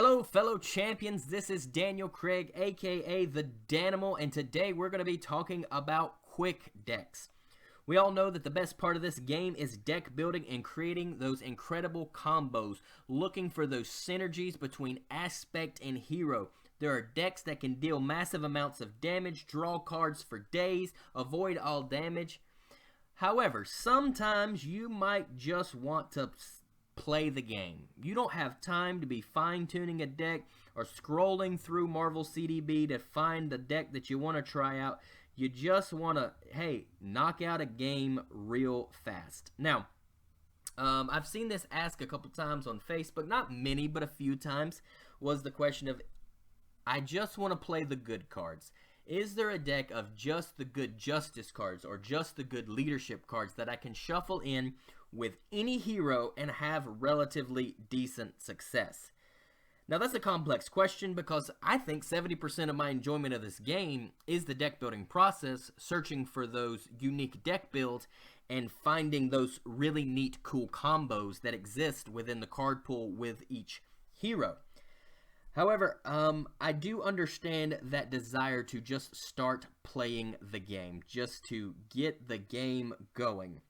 Hello, fellow champions. This is Daniel Craig, aka the Danimal, and today we're going to be talking about quick decks. We all know that the best part of this game is deck building and creating those incredible combos, looking for those synergies between aspect and hero. There are decks that can deal massive amounts of damage, draw cards for days, avoid all damage. However, sometimes you might just want to play the game. You don't have time to be fine-tuning a deck or scrolling through marvelcdb to find the deck that you want to try out. You just want to, hey, knock out a game real fast. Now, I've seen this asked a couple times on Facebook, not many, but a few times, was the question of, I just want to play the good cards. Is there a deck of just the good justice cards or just the good leadership cards that I can shuffle in with any hero and have relatively decent success? Now that's a complex question because I think 70% of my enjoyment of this game is the deck building process, searching for those unique deck builds and finding those really neat cool combos that exist within the card pool with each hero. However, I do understand that desire to just start playing the game, just to get the game going.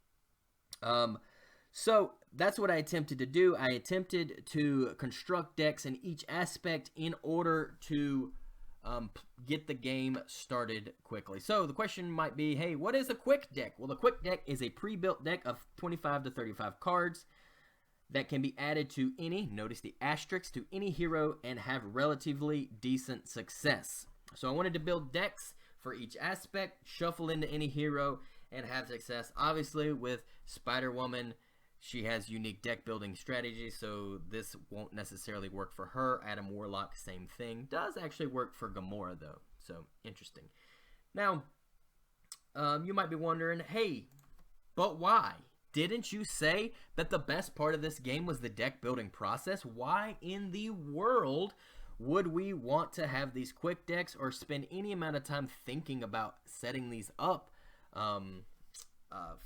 So that's what I attempted to do. I attempted to construct decks in each aspect in order to get the game started quickly. So the question might be, hey, what is a quick deck? Well, the quick deck is a pre-built deck of 25 to 35 cards that can be added to any, notice the asterisk, to any hero and have relatively decent success. So I wanted to build decks for each aspect, shuffle into any hero, and have success. Obviously, with Spider-Woman, she has unique deck building strategies, so this won't necessarily work for her. Adam Warlock, same thing. Does actually work for Gamora, though, so interesting. Now, you might be wondering, hey, but why? Didn't you say that the best part of this game was the deck building process? Why in the world would we want to have these quick decks or spend any amount of time thinking about setting these up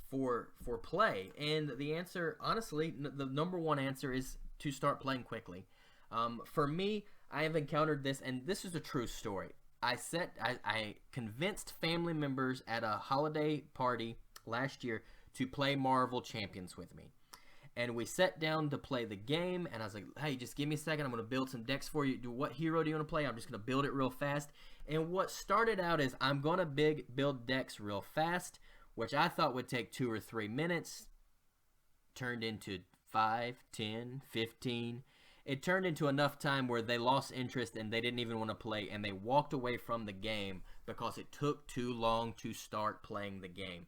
for play? And the answer, honestly, the number one answer is to start playing quickly. For me, I have encountered this, and this is a true story. I convinced family members at a holiday party last year to play Marvel Champions with me. And we sat down to play the game, and I was like, hey, just give me a second. I'm going to build some decks for you. What hero do you want to play? I'm just going to build it real fast. And what started out is I'm going to build decks real fast, which I thought would take 2 or 3 minutes, turned into 5, 10, 15. It turned into enough time where they lost interest and they didn't even want to play, and they walked away from the game because it took too long to start playing the game.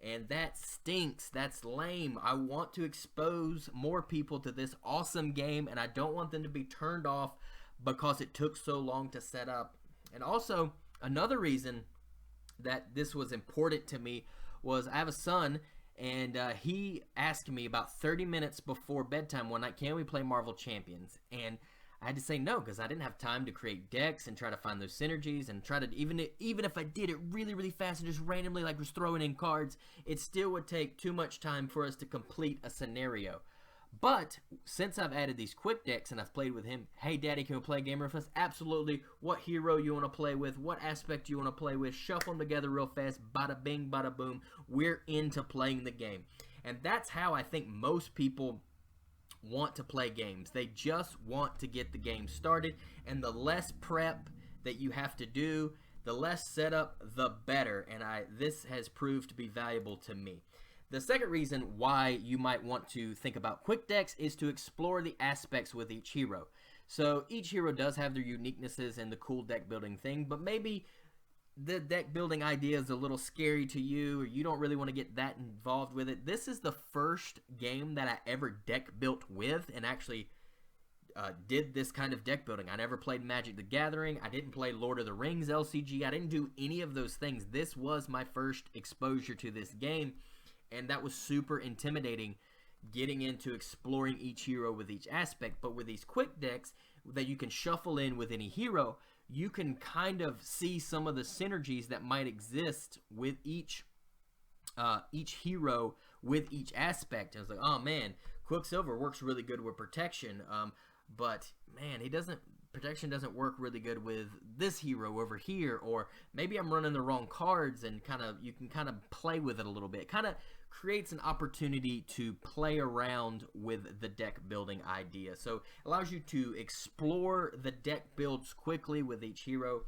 And that stinks. That's lame. I want to expose more people to this awesome game, and I don't want them to be turned off because it took so long to set up. And also, another reason that this was important to me was I have a son, and he asked me about 30 minutes before bedtime one night, can we play Marvel Champions? And I had to say no because I didn't have time to create decks and try to find those synergies and try to, even if I did it really, really fast and just randomly like was throwing in cards, it still would take too much time for us to complete a scenario. But since I've added these quick decks and I've played with him, hey daddy, can we play a game real fast? Absolutely. What hero you want to play with? What aspect you want to play with? Shuffle them together real fast. Bada bing, bada boom. We're into playing the game. And that's how I think most people want to play games. They just want to get the game started, and the less prep that you have to do, the less setup, the better. And this has proved to be valuable to me. The second reason why you might want to think about quick decks is to explore the aspects with each hero. So each hero does have their uniquenesses and the cool deck building thing, but maybe the deck building idea is a little scary to you, or you don't really want to get that involved with it. This is the first game that I ever deck built with and actually did this kind of deck building. I never played Magic the Gathering. I didn't play Lord of the Rings LCG. I didn't do any of those things. This was my first exposure to this game, and that was super intimidating, getting into exploring each hero with each aspect. But with these quick decks that you can shuffle in with any hero, you can kind of see some of the synergies that might exist with each hero with each aspect. And it's like, oh man, Quicksilver works really good with protection. but man, protection doesn't work really good with this hero over here, or maybe I'm running the wrong cards, and you can kind of play with it a little bit. Kind of creates an opportunity to play around with the deck building idea. So it allows you to explore the deck builds quickly with each hero,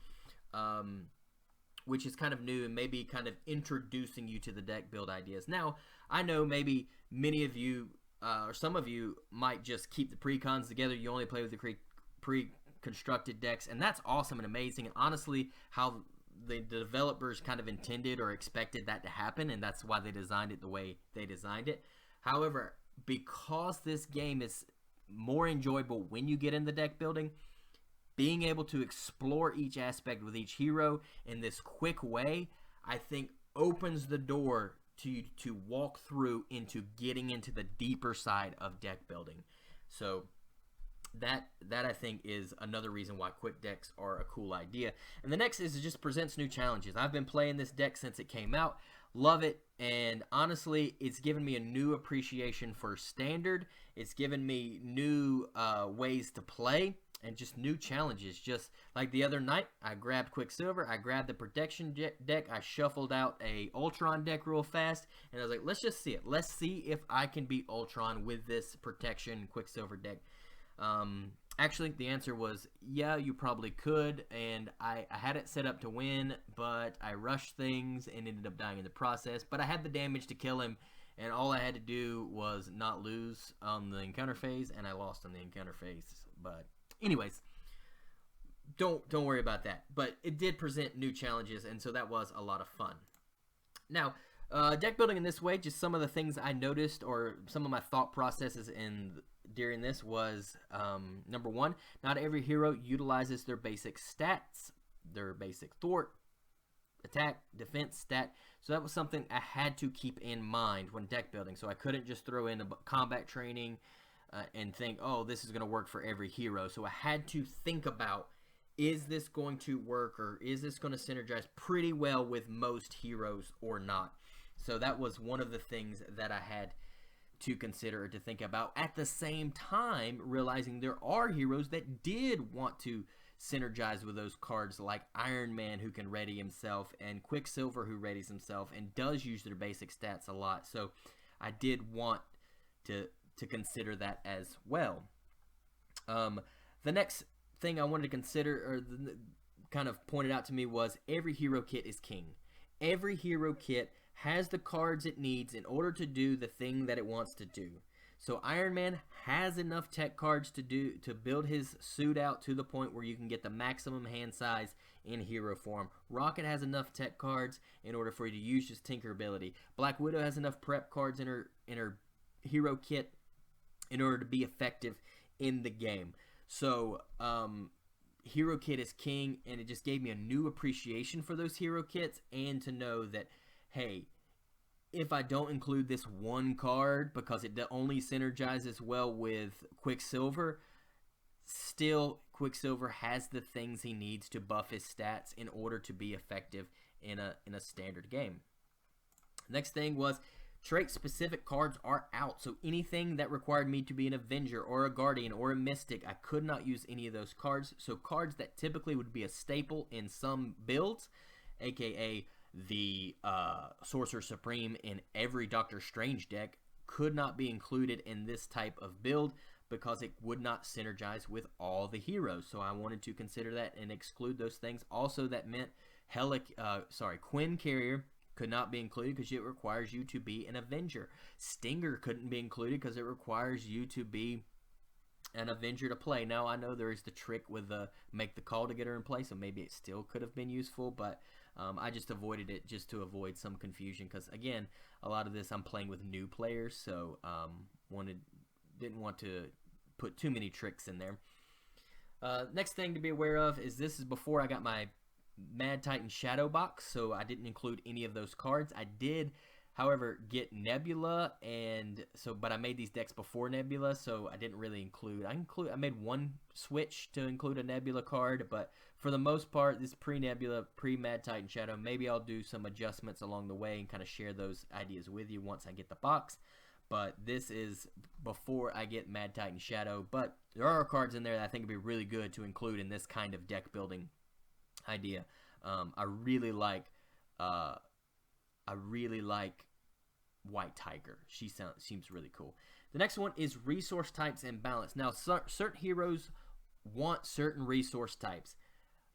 which is kind of new and maybe kind of introducing you to the deck build ideas. Now, I know maybe many of you or some of you might just keep the precons together. You only play with the pre-constructed decks, and that's awesome and amazing, and honestly how the developers kind of intended or expected that to happen, and that's why they designed it the way they designed it. However, because this game is more enjoyable when you get in the deck building, being able to explore each aspect with each hero in this quick way, I think opens the door to walk through into getting into the deeper side of deck building. So that I think is another reason why quick decks are a cool idea. And the next is it just presents new challenges. I've been playing this deck since it came out. Love it, and honestly, it's given me a new appreciation for Standard. It's given me new ways to play and just new challenges. Just like the other night, I grabbed Quicksilver, I grabbed the Protection deck, I shuffled out a Ultron deck real fast, and I was like, let's just see it. Let's see if I can beat Ultron with this Protection Quicksilver deck. Actually, the answer was, yeah, you probably could, and I had it set up to win, but I rushed things and ended up dying in the process. But I had the damage to kill him, and all I had to do was not lose on the encounter phase, and I lost on the encounter phase. But anyways, don't worry about that. But it did present new challenges, and so that was a lot of fun. Now, deck building in this way, just some of the things I noticed, or some of my thought processes during this was, number one, not every hero utilizes their basic stats, their basic thwart, attack, defense stat. So that was something I had to keep in mind when deck building. So I couldn't just throw in a combat training and think, oh, this is going to work for every hero. So I had to think about, is this going to work, or is this going to synergize pretty well with most heroes or not? So that was one of the things that I had to consider or to think about. At the same time, realizing there are heroes that did want to synergize with those cards, like Iron Man, who can ready himself, and Quicksilver, who readies himself and does use their basic stats a lot. So I did want to consider that as well. The next thing I wanted to consider, or kind of pointed out to me, was every hero kit is king. Every hero kit has the cards it needs in order to do the thing that it wants to do. So Iron Man has enough tech cards to build his suit out to the point where you can get the maximum hand size in hero form. Rocket has enough tech cards in order for you to use his Tinker ability. Black Widow has enough prep cards in her hero kit in order to be effective in the game. So hero kit is king, and it just gave me a new appreciation for those hero kits, and to know that, hey, if I don't include this one card because it only synergizes well with Quicksilver, still Quicksilver has the things he needs to buff his stats in order to be effective in a standard game. Next thing was trait-specific cards are out. So anything that required me to be an Avenger or a Guardian or a Mystic, I could not use any of those cards. So cards that typically would be a staple in some builds, aka the Sorcerer Supreme in every Doctor Strange deck, could not be included in this type of build because it would not synergize with all the heroes. So I wanted to consider that and exclude those things. Also, that meant Quinn Carrier could not be included because it requires you to be an Avenger. Stinger couldn't be included because it requires you to be an Avenger to play. Now, I know there is the trick with the make the call to get her in play, so maybe it still could have been useful, but I just avoided it just to avoid some confusion, because again, a lot of this I'm playing with new players, so didn't want to put too many tricks in there. Next thing to be aware of is this is before I got my Mad Titan Shadow box, so I didn't include any of those cards. I did, however, get Nebula, but I made these decks before Nebula, so I didn't really include. I made one switch to include a Nebula card, but for the most part, this pre-Nebula, pre-Mad Titan Shadow, maybe I'll do some adjustments along the way and kind of share those ideas with you once I get the box. but this is before I get Mad Titan Shadow. But there are cards in there that I think would be really good to include in this kind of deck building idea. I really like White Tiger. She seems really cool. The next one is resource types and balance. Now, certain heroes want certain resource types.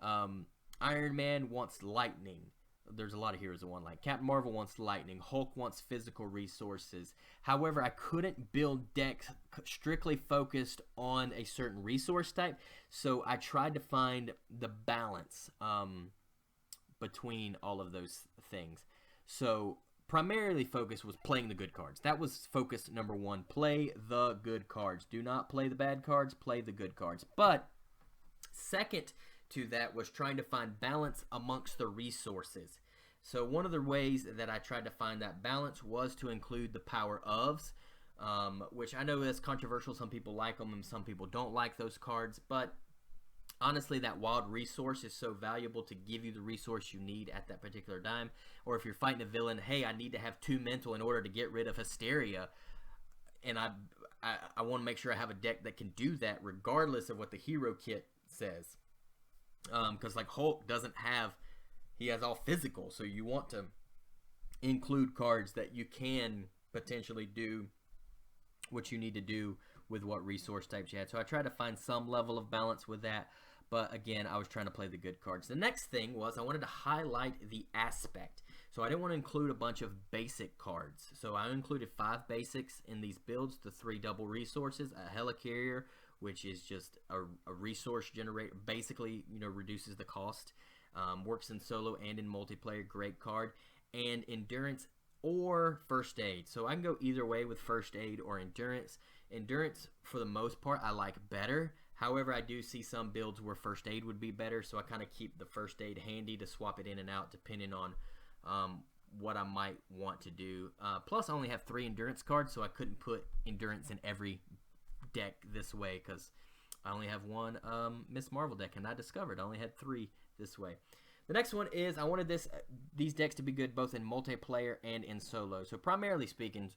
Iron Man wants lightning. There's a lot of heroes that want like Captain Marvel wants lightning. Hulk wants physical resources. However, I couldn't build decks strictly focused on a certain resource type, so I tried to find the balance between all of those things. So primarily focus was playing the good cards. That was focus number one. Play the good cards. Do not play the bad cards. Play the good cards. But second to that was trying to find balance amongst the resources. So one of the ways that I tried to find that balance was to include the power ofs, which I know is controversial. Some people like them and some people don't like those cards, but honestly, that wild resource is so valuable to give you the resource you need at that particular time. Or if you're fighting a villain, hey, I need to have 2 mental in order to get rid of Hysteria, and I want to make sure I have a deck that can do that regardless of what the hero kit says. Because like Hulk doesn't have, he has all physical, so you want to include cards that you can potentially do what you need to do with what resource types you had. So I tried to find some level of balance with that, but again, I was trying to play the good cards. The next thing was I wanted to highlight the aspect. So I didn't want to include a bunch of basic cards. So I included 5 basics in these builds, the 3 double resources, a Helicarrier, which is just a resource generator, basically, you know, reduces the cost. Works in solo and in multiplayer, great card. And endurance or first aid. So I can go either way with first aid or endurance. Endurance, for the most part, I like better. However, I do see some builds where first aid would be better, so I kind of keep the first aid handy to swap it in and out depending on what I might want to do. Plus, I only have 3 endurance cards, so I couldn't put endurance in every deck this way because I only have one Miss Marvel deck, and I discovered I only had 3 this way. The next one is I wanted these decks to be good both in multiplayer and in solo. So primarily speaking,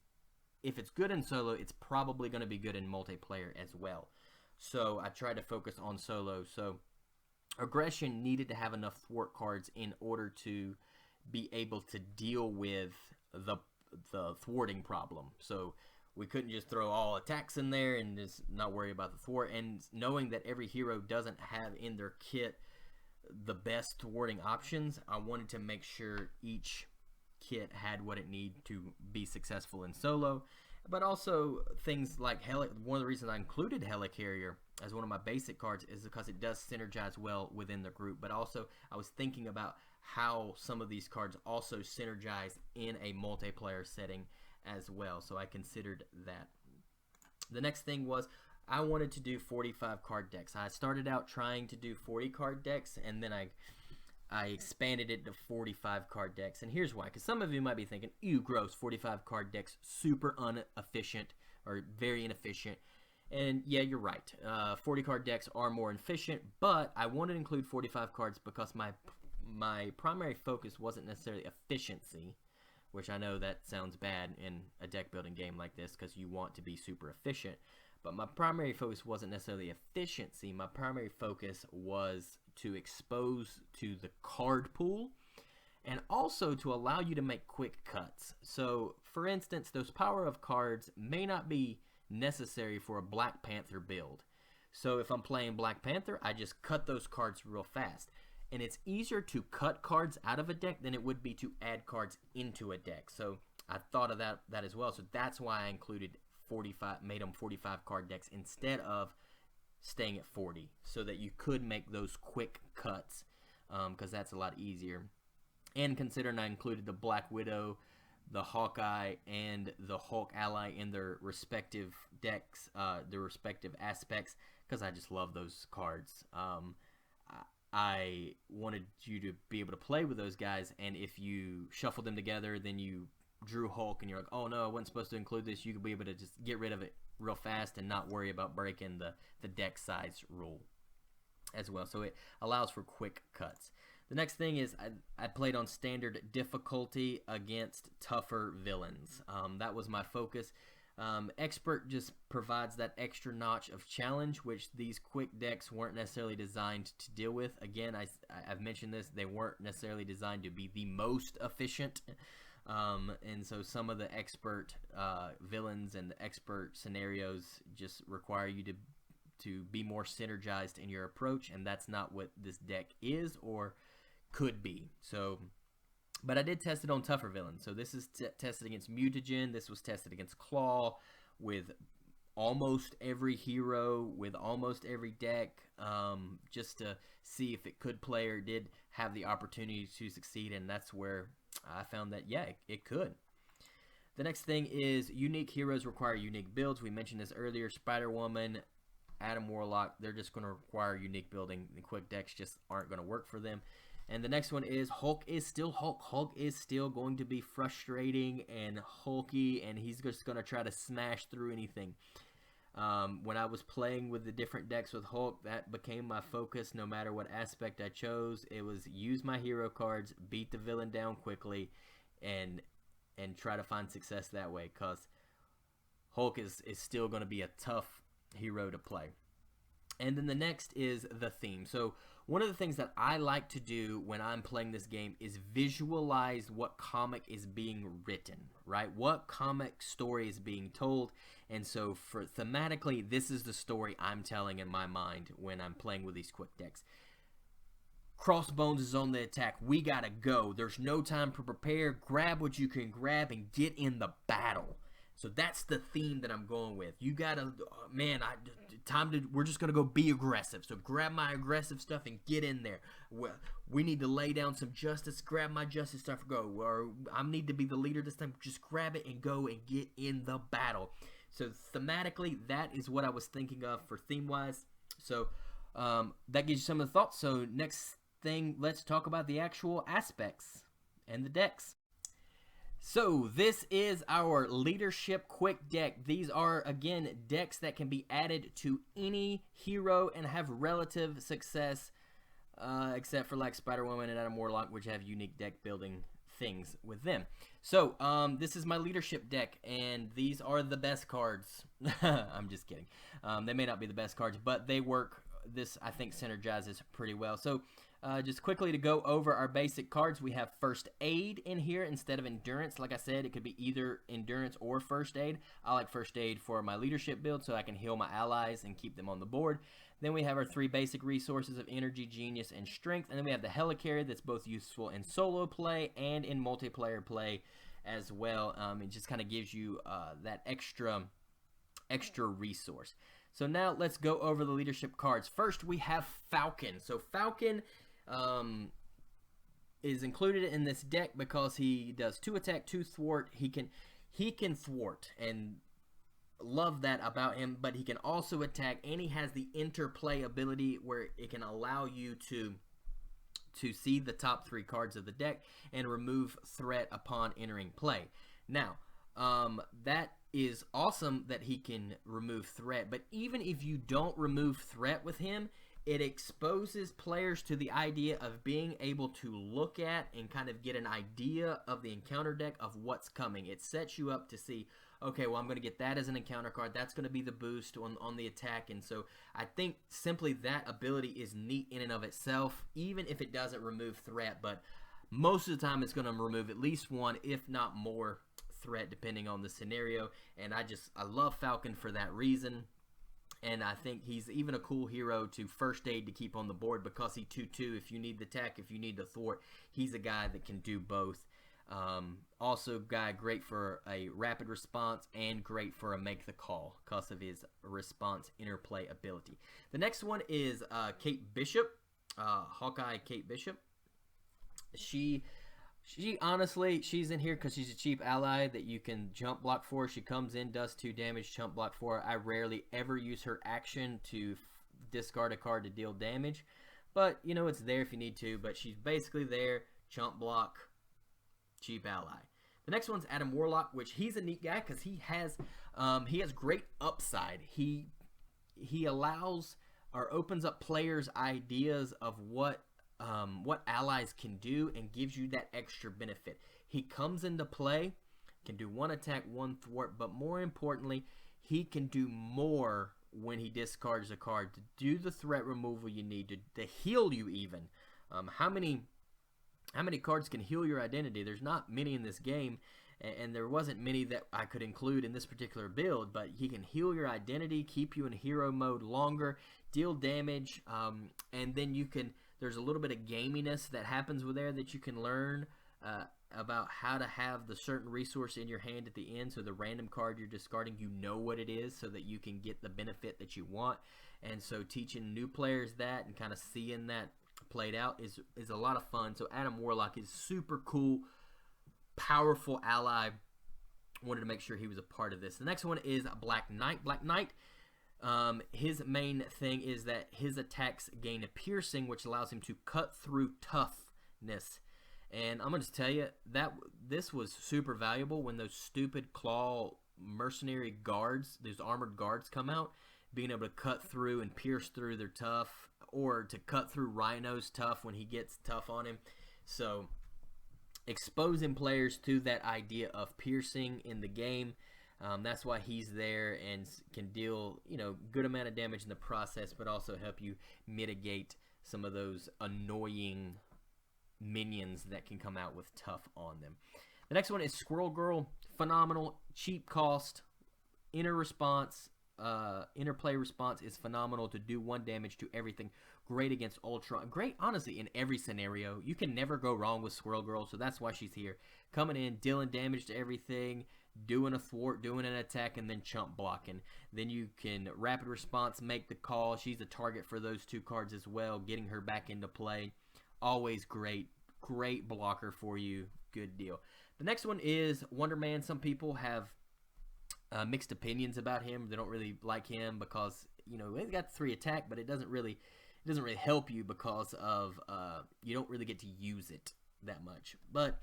if it's good in solo, it's probably going to be good in multiplayer as well. So I tried to focus on solo. So aggression needed to have enough thwart cards in order to be able to deal with the thwarting problem. So we couldn't just throw all attacks in there and just not worry about the thwart. And knowing that every hero doesn't have in their kit the best thwarting options, I wanted to make sure each kit had what it needed to be successful in solo. But also things like one of the reasons I included Helicarrier as one of my basic cards is because it does synergize well within the group. But also I was thinking about how some of these cards also synergize in a multiplayer setting as well. So I considered that. The next thing was I wanted to do 45 card decks. I started out trying to do 40 card decks, and then I expanded it to 45 card decks. And here's why, because some of you might be thinking, ew, gross, 45 card decks, super inefficient or very inefficient. And yeah, you're right. 40 card decks are more efficient, but I wanted to include 45 cards because my primary focus wasn't necessarily efficiency, which I know that sounds bad in a deck building game like this because you want to be super efficient. But my primary focus wasn't necessarily efficiency. My primary focus was to expose to the card pool and also to allow you to make quick cuts. So, for instance, those power of cards may not be necessary for a Black Panther build. So if I'm playing Black Panther, I just cut those cards real fast. And it's easier to cut cards out of a deck than it would be to add cards into a deck. So I thought of that as well. So that's why I included 45, made them 45 card decks instead of staying at 40, so that you could make those quick cuts, because that's a lot easier. And considering I included the Black Widow, the Hawkeye, and the Hulk ally in their respective decks, their respective aspects, because I just love those cards. I wanted you to be able to play with those guys, and if you shuffle them together, then you drew Hulk and you're like, oh no, I wasn't supposed to include this, you could be able to just get rid of it real fast and not worry about breaking the deck size rule as well. So it allows for quick cuts. The next thing is I played on standard difficulty against tougher villains. That was my focus. Expert just provides that extra notch of challenge, which these quick decks weren't necessarily designed to deal with. Again, I've mentioned this, they weren't necessarily designed to be the most efficient. And so some of the expert villains and the expert scenarios just require you to be more synergized in your approach, and that's not what this deck is or could be. So, but I did test it on tougher villains. So this is tested against Mutagen. This was tested against Claw, with almost every hero, with almost every deck, just to see if it could play or did have the opportunity to succeed. And that's where I found that, yeah, it could. The next thing is unique heroes require unique builds. We mentioned this earlier. Spider-Woman, Adam Warlock, they're just going to require unique building. The quick decks just aren't going to work for them. And the next one is Hulk is still Hulk. Hulk is still going to be frustrating and hulky, and he's just going to try to smash through anything. When I was playing with the different decks with Hulk, that became my focus no matter what aspect I chose. It was use my hero cards, beat the villain down quickly, and try to find success that way, because Hulk is still going to be a tough hero to play. And then the next is the theme. So one of the things that I like to do when I'm playing this game is visualize what comic is being written, right? What comic story is being told. And so for thematically, this is the story I'm telling in my mind when I'm playing with these quick decks. Crossbones is on the attack. We gotta go. There's no time to prepare. Grab what you can grab and get in the battle. So that's the theme that I'm going with. You gotta, man, we're just gonna go be aggressive. So grab my aggressive stuff and get in there. We need to lay down some justice. Grab my justice stuff and go. Or I need to be the leader this time. Just grab it and go and get in the battle. So thematically, that is what I was thinking of for theme-wise. So that gives you some of the thoughts. So next thing, let's talk about the actual aspects and the decks. So this is our leadership quick deck. These are, again, decks that can be added to any hero and have relative success, except for like Spider-Woman and Adam Warlock, which have unique deck building things with them. So this is my leadership deck, and these are the best cards. I'm just kidding. They may not be the best cards, but they work. This, I think, synergizes pretty well. So just quickly to go over our basic cards, we have First Aid in here instead of Endurance. Like I said, it could be either Endurance or First Aid. I like First Aid for my leadership build so I can heal my allies and keep them on the board. Then we have our three basic resources of Energy, Genius, and Strength. And then we have the Helicarrier that's both useful in solo play and in multiplayer play as well. It just kind of gives you that extra resource. So now let's go over the leadership cards. First, we have Falcon. So Falcon is included in this deck because he does 2 attack, 2 thwart. He can thwart, and love that about him, but he can also attack, and he has the interplay ability where it can allow you to see the top 3 cards of the deck and remove threat upon entering play. Now, that is awesome that he can remove threat, but even if you don't remove threat with him, it exposes players to the idea of being able to look at and kind of get an idea of the encounter deck of what's coming. It sets you up to see, okay, well, I'm going to get that as an encounter card. That's going to be the boost on the attack. And so I think simply that ability is neat in and of itself, even if it doesn't remove threat. But most of the time it's going to remove at least 1, if not more, threat depending on the scenario. And I love Falcon for that reason. And I think he's even a cool hero to First Aid to keep on the board because he 2/2. If you need the attack, if you need the thwart, he's a guy that can do both. Also, guy great for a rapid response and great for a make the call because of his response interplay ability. The next one is Kate Bishop, Hawkeye Kate Bishop. She honestly, she's in here because she's a cheap ally that you can jump block for. She comes in, does 2 damage, jump block for. I rarely ever use her action to discard a card to deal damage. But, you know, it's there if you need to. But she's basically there, jump block, cheap ally. The next one's Adam Warlock, which he's a neat guy because he has great upside. He allows or opens up players' ideas of what allies can do and gives you that extra benefit. He comes into play can do 1 attack, 1 thwart, but more importantly, he can do more when he discards a card to do the threat removal you need, to heal you even. How many cards can heal your identity? There's not many in this game, and there wasn't many that I could include in this particular build, but he can heal your identity, keep you in hero mode longer, deal damage, and then you can, there's a little bit of gaminess that happens with there that you can learn about how to have the certain resource in your hand at the end, so the random card you're discarding, you know what it is, so that you can get the benefit that you want. And so teaching new players that and kind of seeing that played out is a lot of fun. So Adam Warlock is super cool, powerful ally. Wanted to make sure he was a part of this. The next one is Black Knight. Black Knight, his main thing is that his attacks gain a piercing, which allows him to cut through toughness. And I'm going to tell you that this was super valuable when those stupid claw mercenary guards, those armored guards, come out. Being able to cut through and pierce through their tough, or to cut through Rhino's tough when he gets tough on him. So exposing players to that idea of piercing in the game, that's why he's there and can deal, you know, good amount of damage in the process, but also help you mitigate some of those annoying minions that can come out with tough on them. The next one is Squirrel Girl. Phenomenal, cheap cost, interplay response is phenomenal to do 1 damage to everything. Great against Ultron. Great, honestly, in every scenario. You can never go wrong with Squirrel Girl, so that's why she's here. Coming in, dealing damage to everything, doing a thwart, doing an attack, and then chump blocking. Then you can rapid response, make the call. She's a target for those 2 cards as well, getting her back into play. Always great blocker for you. Good deal. The next one is Wonder Man. Some people have mixed opinions about him. They don't really like him because, you know, he's got 3 attack, but it doesn't really help you because of you don't really get to use it that much. But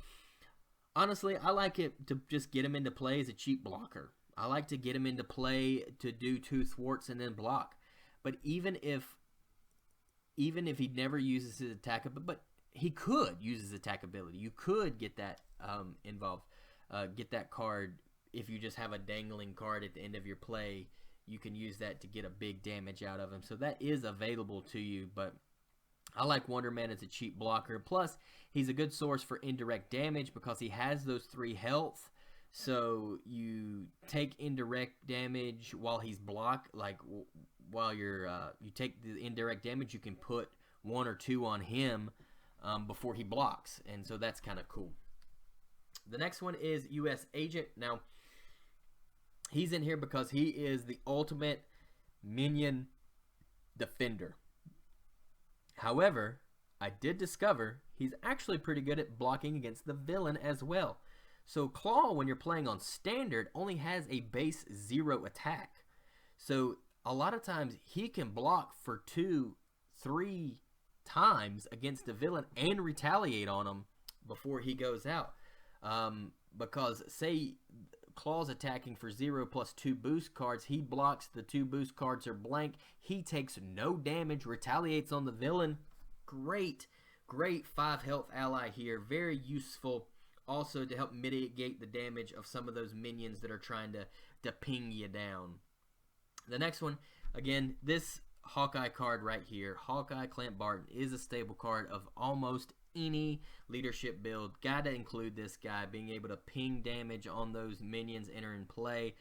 honestly, I like it to just get him into play as a cheap blocker. I like to get him into play to do 2 thwarts and then block. But even if he never uses his attack, but he could use his attack ability. You could get that involved. Get that card. If you just have a dangling card at the end of your play, you can use that to get a big damage out of him. So that is available to you, but I like Wonder Man as a cheap blocker. Plus, he's a good source for indirect damage because he has those 3 health. So you take indirect damage while he's blocked. Like while you take the indirect damage, you can put 1 or 2 on him before he blocks, and so that's kind of cool. The next one is U.S. Agent. Now, he's in here because he is the ultimate minion defender. However, I did discover he's actually pretty good at blocking against the villain as well. So Claw, when you're playing on standard, only has a base 0 attack. So a lot of times he can block for 2, 3 times against the villain and retaliate on him before he goes out. Because say Claw's attacking for 0 plus 2 boost cards, he blocks, the 2 boost cards are blank, he takes no damage, retaliates on the villain. Great 5 health ally here, very useful also to help mitigate the damage of some of those minions that are trying to ping you down. The next one, again, this Hawkeye card right here, Hawkeye Clint Barton, is a stable card of almost any leadership build. Gotta include this guy, being able to ping damage on those minions entering play.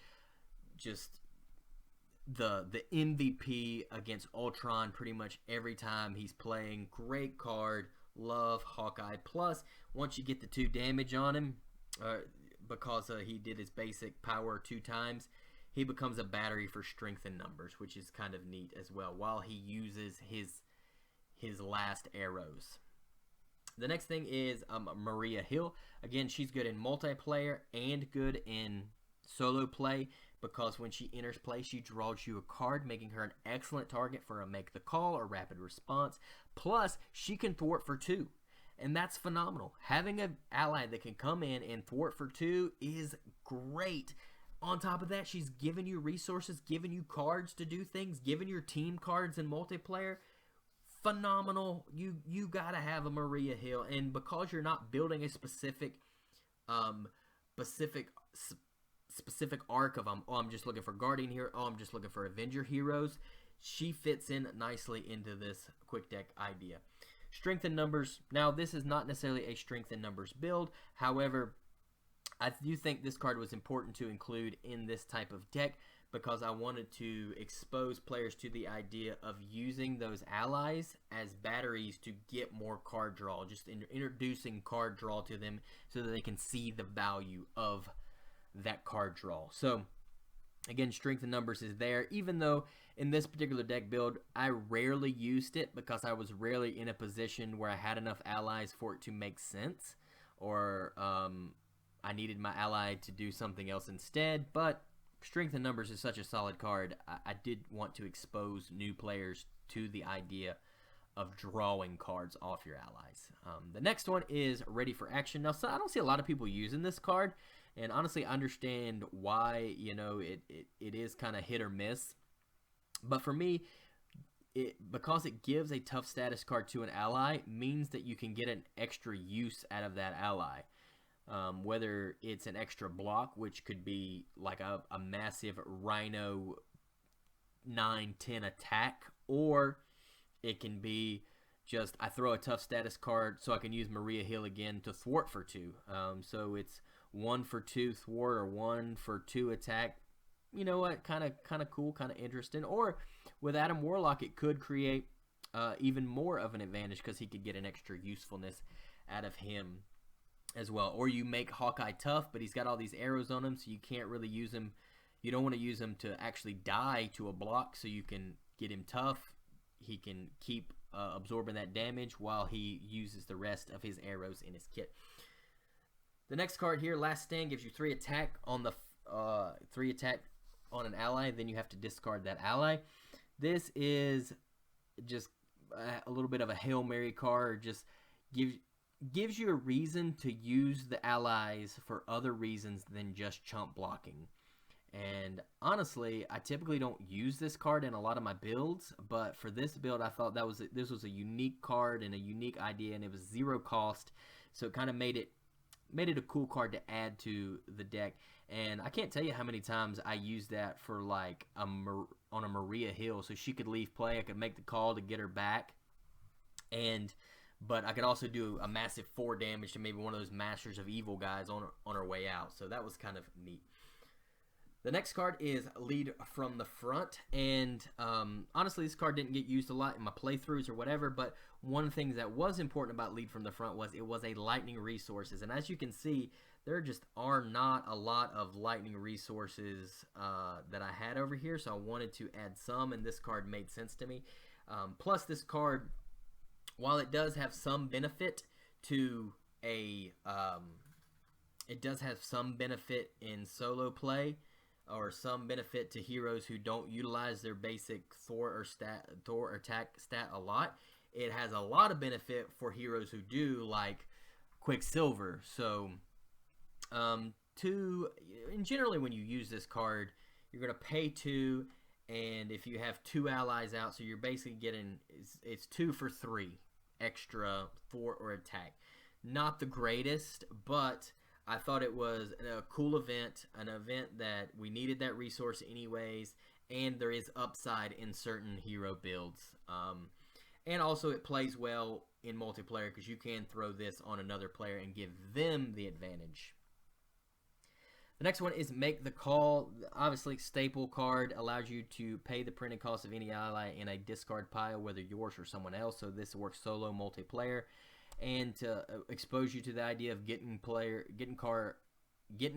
Just the MVP against Ultron pretty much every time he's playing. Great card. Love Hawkeye. Plus, once you get the 2 damage on him, because he did his basic power 2 times, he becomes a battery for strength and numbers, which is kind of neat as well, while he uses his last arrows. The next thing is Maria Hill. Again, she's good in multiplayer and good in solo play, because when she enters play, she draws you a card, making her an excellent target for a make the call or rapid response. Plus, she can thwart for 2, and that's phenomenal. Having an ally that can come in and thwart for 2 is great. On top of that, she's giving you resources, giving you cards to do things, giving your team cards in multiplayer. Phenomenal. You gotta have a Maria Hill, and because you're not building a specific specific arc of I'm just looking for Guardian here, I'm just looking for Avenger heroes, she fits in nicely into this quick deck idea. Strength in numbers. Now, this is not necessarily a strength in numbers build. However, I do think this card was important to include in this type of deck because I wanted to expose players to the idea of using those allies as batteries to get more card draw, just introducing card draw to them so that they can see the value of that card draw. So again, strength in numbers is there, even though in this particular deck build I rarely used it because I was rarely in a position where I had enough allies for it to make sense, or I needed my ally to do something else instead. But strength in numbers is such a solid card. I did want to expose new players to the idea of drawing cards off your allies. The next one is Ready for Action. Now, so I don't see a lot of people using this card, and honestly, I understand why. You know, it is kind of hit or miss. But for me, because it gives a tough status card to an ally, means that you can get an extra use out of that ally. Whether it's an extra block, which could be like a massive Rhino 9-10 attack, or it can be just I throw a tough status card so I can use Maria Hill again to thwart for 2. So it's 1 for 2 thwart or 1 for 2 attack. You know what? Kind of cool, kind of interesting. Or with Adam Warlock, it could create even more of an advantage because he could get an extra usefulness out of him as well. Or you make Hawkeye tough, but he's got all these arrows on him, so you can't really use him. You don't want to use him to actually die to a block, so you can get him tough. He can keep absorbing that damage while he uses the rest of his arrows in his kit. The next card here, Last Stand, gives you 3 attack on the 3 attack on an ally. Then you have to discard that ally. This is just a little bit of a Hail Mary card. Just gives you a reason to use the allies for other reasons than just chump blocking. And honestly, I typically don't use this card in a lot of my builds, but for this build, I thought this was a unique card and a unique idea, and it was 0 cost, so it kind of made it a cool card to add to the deck. And I can't tell you how many times I used that for like on a Maria Hill, so she could leave play. I could make the call to get her back, but I could also do a massive 4 damage to maybe one of those Masters of Evil guys on her way out. So that was kind of neat. The next card is Lead from the Front, and honestly, this card didn't get used a lot in my playthroughs or whatever, but one of the things that was important about Lead from the Front was it was a lightning resources, and as you can see, there just are not a lot of lightning resources that I had over here, so I wanted to add some, and this card made sense to me. Plus, this card, while it does have some benefit to it does have some benefit in solo play, or some benefit to heroes who don't utilize their basic Thor attack stat a lot. It has a lot of benefit for heroes who do, like Quicksilver. So, generally when you use this card, you're going to pay 2, and if you have 2 allies out, so you're basically getting, it's 2 for 3 extra thwart or attack. Not the greatest, but I thought it was a cool event, an event that we needed that resource anyways, and there is upside in certain hero builds. And also it plays well in multiplayer because you can throw this on another player and give them the advantage. The next one is Make the Call. Obviously, staple card, allows you to pay the printing cost of any ally in a discard pile, whether yours or someone else, so this works solo multiplayer. And to expose you to the idea of getting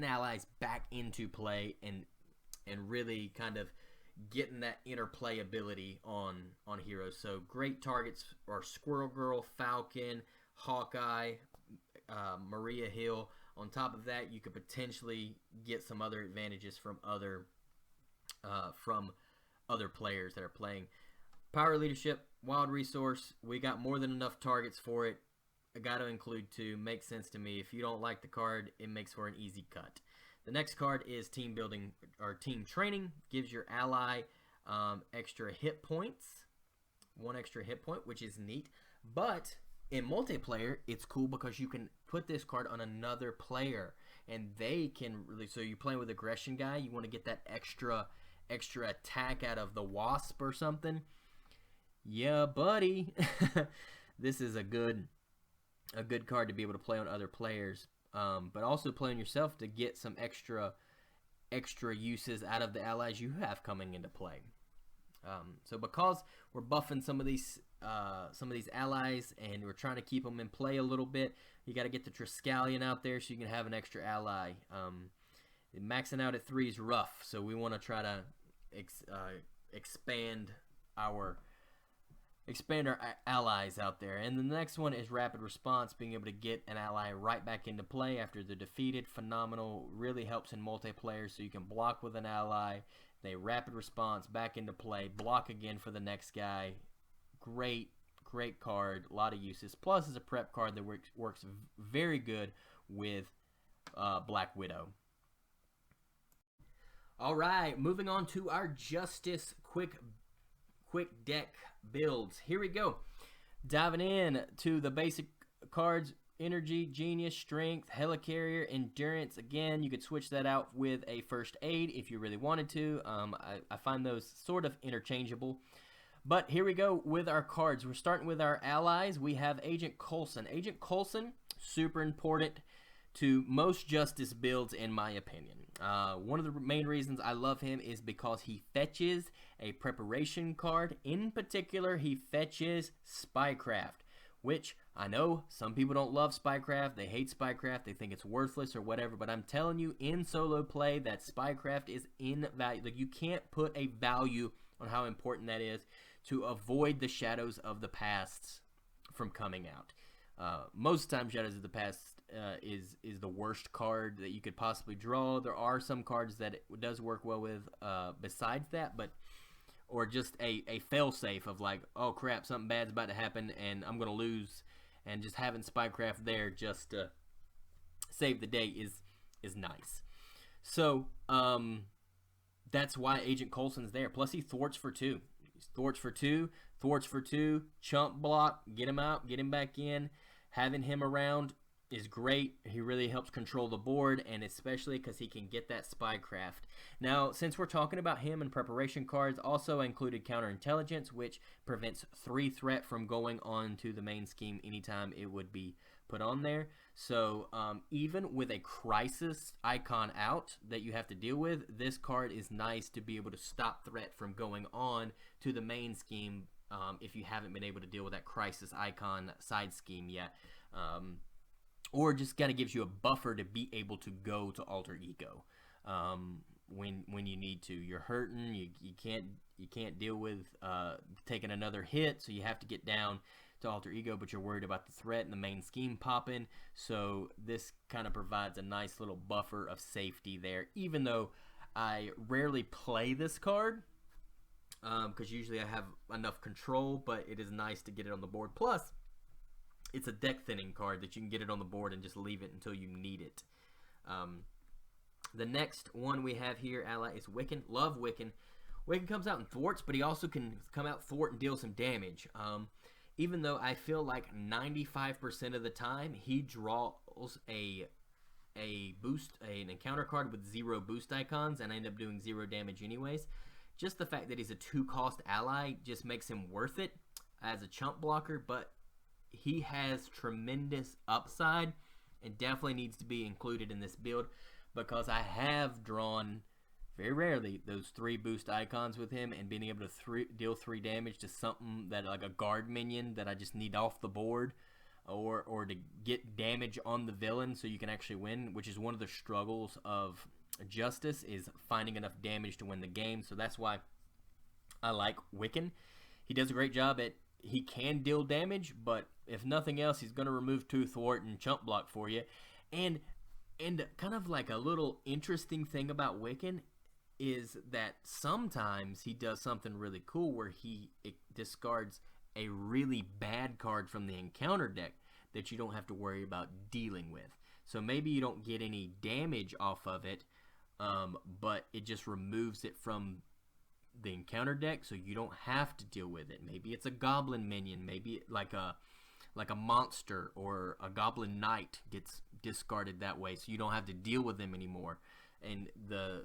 allies back into play and really kind of getting that interplay ability on heroes. So great targets are Squirrel Girl, Falcon, Hawkeye, Maria Hill. On top of that, you could potentially get some other advantages from other players that are playing. Power Leadership, Wild Resource. We got more than enough targets for it. I got to include 2. Makes sense to me. If you don't like the card, it makes for an easy cut. The next card is Team Building or Team Training. Gives your ally extra hit points. 1 extra hit point, which is neat. But in multiplayer, it's cool because you can put this card on another player. and they can really. So you're playing with aggression guy, you want to get that extra attack out of the Wasp or something. Yeah, buddy. This is a good card to be able to play on other players, but also play on yourself to get some extra uses out of the allies you have coming into play. So because we're buffing some of these allies and we're trying to keep them in play a little bit, you got to get the Triskelion out there so you can have an extra ally. Maxing out at 3 is rough, so we want to try to expand our allies out there. And the next one is rapid response, being able to get an ally right back into play after they're defeated. Phenomenal, really helps in multiplayer, so you can block with an ally, they rapid response back into play, block again for the next guy. Great card, a lot of uses. Plus it's a prep card that works very good with Black Widow. Alright, moving on to our Justice quick deck builds. Here we go. Diving in to the basic cards: Energy, Genius, Strength, Helicarrier, Endurance. Again, you could switch that out with a First Aid if you really wanted to. I find those sort of interchangeable. But here we go with our cards. We're starting with our allies. We have Agent Coulson. Agent Coulson, super important to most Justice builds in my opinion. One of the main reasons I love him is because he fetches a preparation card. In particular, he fetches Spycraft, which I know some people don't love Spycraft. They hate Spycraft. They think it's worthless or whatever. But I'm telling you, in solo play, that Spycraft is invaluable. Like, you can't put a value on how important that is to avoid the Shadows of the Past from coming out. Most times, Shadows of the Past is the worst card that you could possibly draw. There are some cards that it does work well with besides that, but or just a failsafe of like, oh crap, something bad's about to happen and I'm gonna lose, and just having Spycraft there just to save the day is nice. So that's why Agent Coulson's there. Plus he thwarts for 2. Thwarts for 2, chump block, get him out, get him back in. Having him around is great. He really helps control the board, and especially because he can get that Spycraft. Now, since we're talking about him and preparation cards, also included Counterintelligence, which prevents 3 threat from going on to the main scheme anytime it would be put on there. So even with a crisis icon out that you have to deal with, this card is nice to be able to stop threat from going on to the main scheme if you haven't been able to deal with that crisis icon side scheme yet. Or just kind of gives you a buffer to be able to go to Alter Ego when you need to. You're hurting, you can't deal with taking another hit, so you have to get down to Alter Ego, but you're worried about the threat and the main scheme popping. So this kind of provides a nice little buffer of safety there, even though I rarely play this card because usually I have enough control, but it is nice to get it on the board. Plus it's a deck thinning card that you can get it on the board and just leave it until you need it. The next one we have here, ally, is Wiccan. Love Wiccan. Wiccan comes out and thwarts, but he also can come out, thwart, and deal some damage. Even though I feel like 95% of the time he draws an encounter card with 0 boost icons, and I end up doing 0 damage anyways. Just the fact that he's a 2-cost ally just makes him worth it as a chump blocker, but he has tremendous upside and definitely needs to be included in this build, because I have drawn very rarely those 3 boost icons with him, and being able to deal 3 damage to something that, like a guard minion that I just need off the board, or to get damage on the villain so you can actually win, which is one of the struggles of Justice, is finding enough damage to win the game. So that's why I like Wiccan. He does a great job at, he can deal damage, but if nothing else, he's going to remove 2 thwart and chump block for you. And kind of like a little interesting thing about Wiccan is that sometimes he does something really cool where he discards a really bad card from the encounter deck that you don't have to worry about dealing with. So maybe you don't get any damage off of it, but it just removes it from the encounter deck, so you don't have to deal with it. Maybe it's a goblin minion, maybe like a like a monster or a goblin knight gets discarded that way, so you don't have to deal with them anymore, and the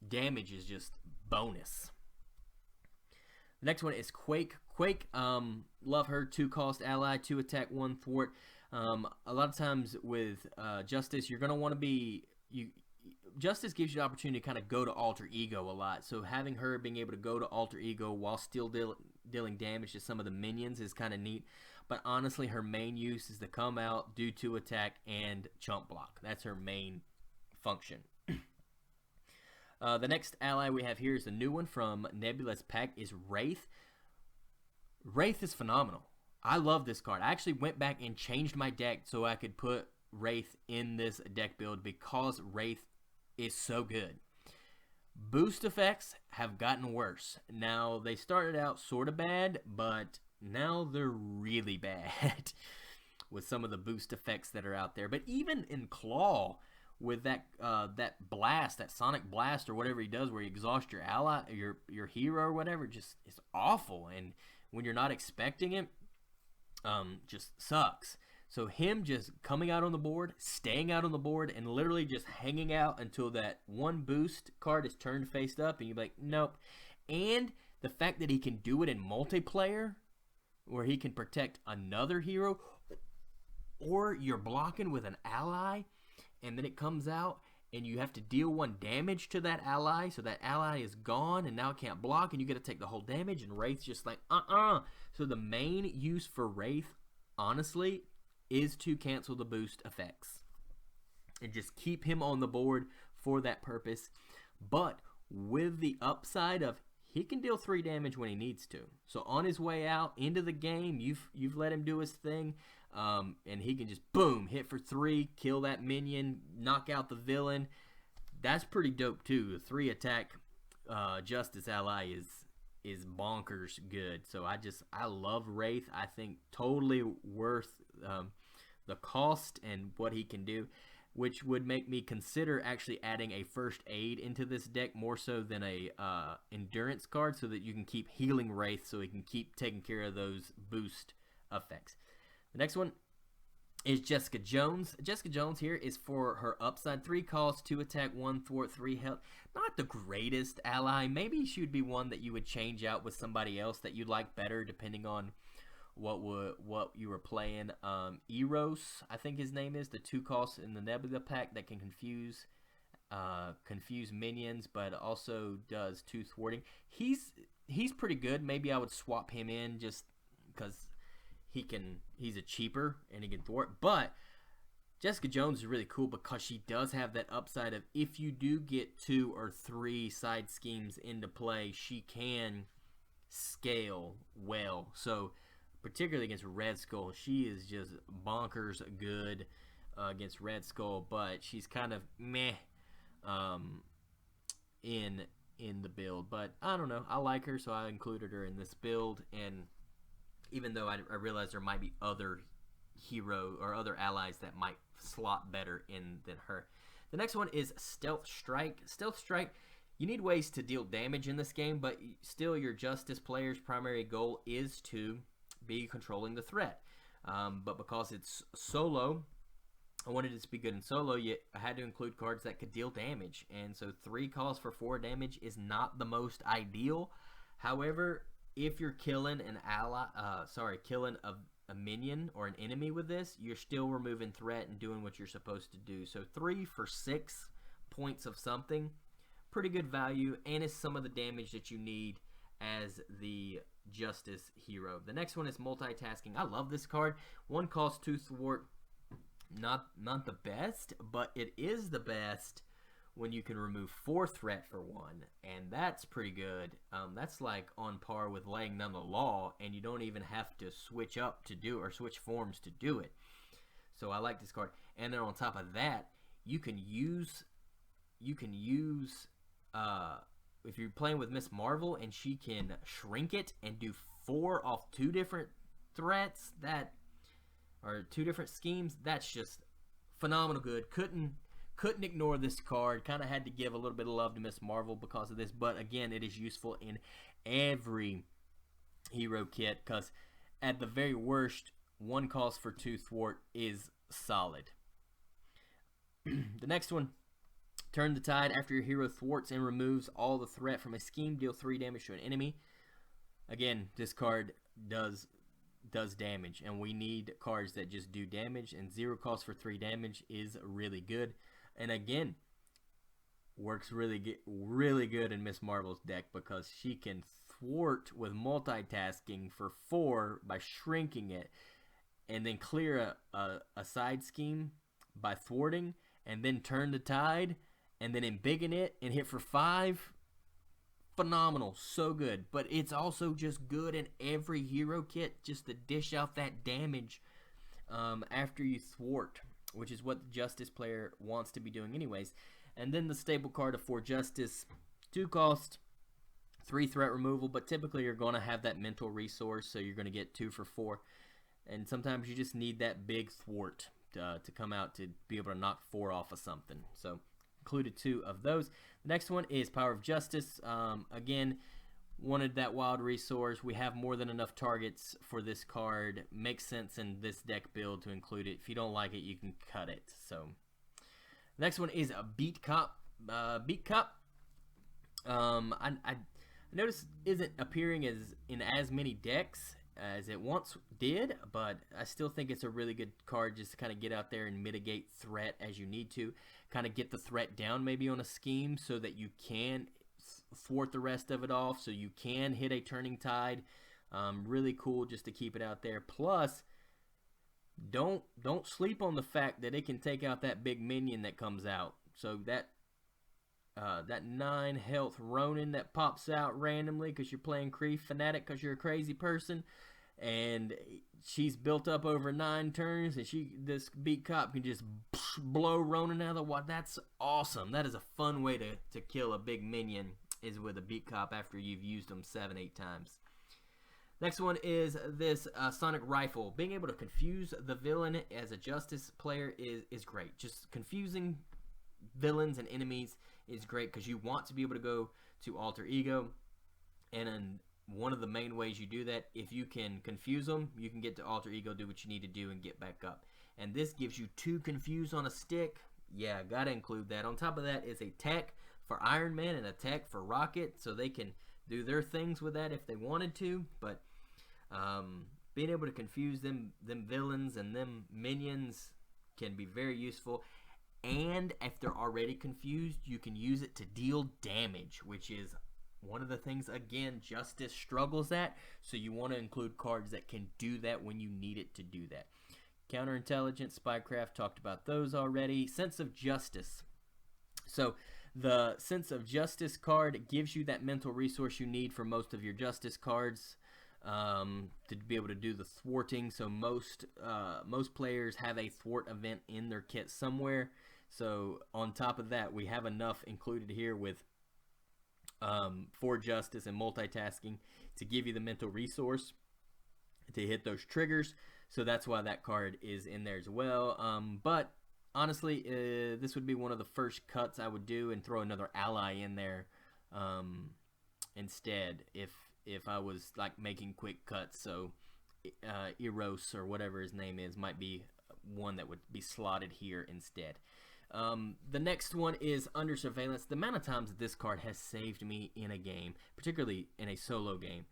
damage is just bonus. The next one is Quake. Quake, love her. 2-cost ally, 2 attack, 1 thwart. A lot of times with Justice, you're going to want to be... Justice gives you the opportunity to kind of go to Alter Ego a lot. So having her being able to go to Alter Ego while still dealing damage to some of the minions is kind of neat. But honestly, her main use is to come out, do 2 attack, and chump block. That's her main function. The next ally we have here is a new one from Nebula's pack, is Wraith. Wraith is phenomenal. I love this card. I actually went back and changed my deck so I could put Wraith in this deck build because Wraith is so good. Boost effects have gotten worse. Now, they started out sort of bad, but now they're really bad with some of the boost effects that are out there. But even in Claw, with that blast, that sonic blast or whatever he does, where you exhaust your ally, your hero or whatever, just is awful. And when you're not expecting it, just sucks. So him just coming out on the board, staying out on the board, and literally just hanging out until that one boost card is turned face up, and you're like, nope. And the fact that he can do it in multiplayer, where he can protect another hero, or you're blocking with an ally, and then it comes out and you have to deal 1 damage to that ally, so that ally is gone and now it can't block, and you get to take the whole damage, and Wraith's just like, So the main use for Wraith, honestly, is to cancel the boost effects and just keep him on the board for that purpose. But with the upside of he can deal 3 damage when he needs to. So on his way out into the game, you've let him do his thing. And he can just, boom, hit for 3, kill that minion, knock out the villain. That's pretty dope, too. The 3-attack Justice ally is bonkers good. So I love Wraith. I think totally worth the cost and what he can do, which would make me consider actually adding a first aid into this deck more so than a endurance card, so that you can keep healing Wraith, so he can keep taking care of those boost effects. The next one is Jessica Jones. Jessica Jones here is for her upside, 3 costs, 2 attack, 1 thwart, 3 health. Not the greatest ally. Maybe she would be one that you would change out with somebody else that you like better, depending on what you were playing. Eros, I think his name is, the 2 costs in the Nebula pack that can confuse minions, but also does 2 thwarting. He's pretty good. Maybe I would swap him in just because he's a cheaper and he can thwart. But Jessica Jones is really cool because she does have that upside of, if you do get 2 or 3 side schemes into play, she can scale well. So particularly against Red Skull, she is just bonkers good against Red Skull, but she's kind of meh in the build. But I don't know, I like her, so I included her in this build. And even though I realize there might be other hero or other allies that might slot better in than her. The next one is Stealth Strike. Stealth Strike, you need ways to deal damage in this game, but still your Justice player's primary goal is to be controlling the threat. But because it's solo, I wanted it to be good in solo, yet I had to include cards that could deal damage. And so 3 calls for 4 damage is not the most ideal. However, if you're killing an killing a minion or an enemy with this, you're still removing threat and doing what you're supposed to do. So 3 for 6 points of something, pretty good value, and it's some of the damage that you need as the Justice hero. The next one is Multitasking. I love this card. 1 cost, 2 thwart. Not the best, but it is the best when you can remove 4 threat for 1, and that's pretty good. That's like on par with laying down the law, and you don't even have to switch up to do, or switch forms to do it. So I like this card. And then on top of that, you can use if you're playing with Miss Marvel and she can shrink it and do 4 off 2 different threats, that or 2 different schemes, that's just phenomenal good. Couldn't ignore this card. Kind of had to give a little bit of love to Miss Marvel because of this, but again, it is useful in every hero kit, because at the very worst, 1 cost for 2 thwart is solid. The next one, turn the tide. After your hero thwarts and removes all the threat from a scheme, deal 3 damage to an enemy. Again, this card does damage, and we need cards that just do damage, and 0 cost for 3 damage is really good. And again, works really good in Miss Marvel's deck because she can thwart with multitasking for 4 by shrinking it, and then clear a side scheme by thwarting, and then turn the tide, and then embiggen it and hit for 5. Phenomenal, so good. But it's also just good in every hero kit, just to dish out that damage after you thwart, which is what the Justice player wants to be doing anyways. And then the stable card of 4 Justice, 2 cost, 3 threat removal, but typically you're going to have that mental resource, so you're going to get 2 for 4. And sometimes you just need that big thwart to come out to be able to knock 4 off of something. So included 2 of those. The next one is Power of Justice. Again, wanted that wild resource. We have more than enough targets for this card. Makes sense in this deck build to include it. If you don't like it, you can cut it. So next one is a Beat Cop. Beat Cop, I noticed isn't appearing in as many decks as it once did, but I still think it's a really good card just to kind of get out there and mitigate threat as you need to. Kind of get the threat down maybe on a scheme so that you can thwart the rest of it off, so you can hit a turning tide. Really cool just to keep it out there. Plus, don't sleep on the fact that it can take out that big minion that comes out. So that 9 health Ronin that pops out randomly because you're playing Krief Fanatic because you're a crazy person, and she's built up over 9 turns, and this Beat Cop can just blow Ronin out of the water. That's awesome. That is a fun way to kill a big minion, is with a Beat Cop after you've used them 7-8 times. Next one is this Sonic Rifle. Being able to confuse the villain as a Justice player is great. Just confusing villains and enemies is great because you want to be able to go to Alter Ego, and one of the main ways you do that, if you can confuse them, you can get to Alter Ego, do what you need to do, and get back up. And this gives you 2 confuse on a stick. Yeah, gotta include that. On top of that is a tech for Iron Man and a tech for Rocket, so they can do their things with that if they wanted to. But being able to confuse them villains and them minions can be very useful. And if they're already confused, you can use it to deal damage, which is one of the things, again, Justice struggles at. So you want to include cards that can do that when you need it to do that. Counterintelligence, Spycraft, talked about those already. Sense of Justice. So the Sense of Justice card gives you that mental resource you need for most of your Justice cards to be able to do the thwarting. So most players have a thwart event in their kit somewhere. So on top of that, we have enough included here with 4 Justice and multitasking to give you the mental resource to hit those triggers. So that's why that card is in there as well. But honestly, this would be one of the first cuts I would do, and throw another ally in there instead if I was like making quick cuts. So Eros or whatever his name is might be one that would be slotted here instead. The next one is Under Surveillance. The amount of times that this card has saved me in a game, particularly in a solo game,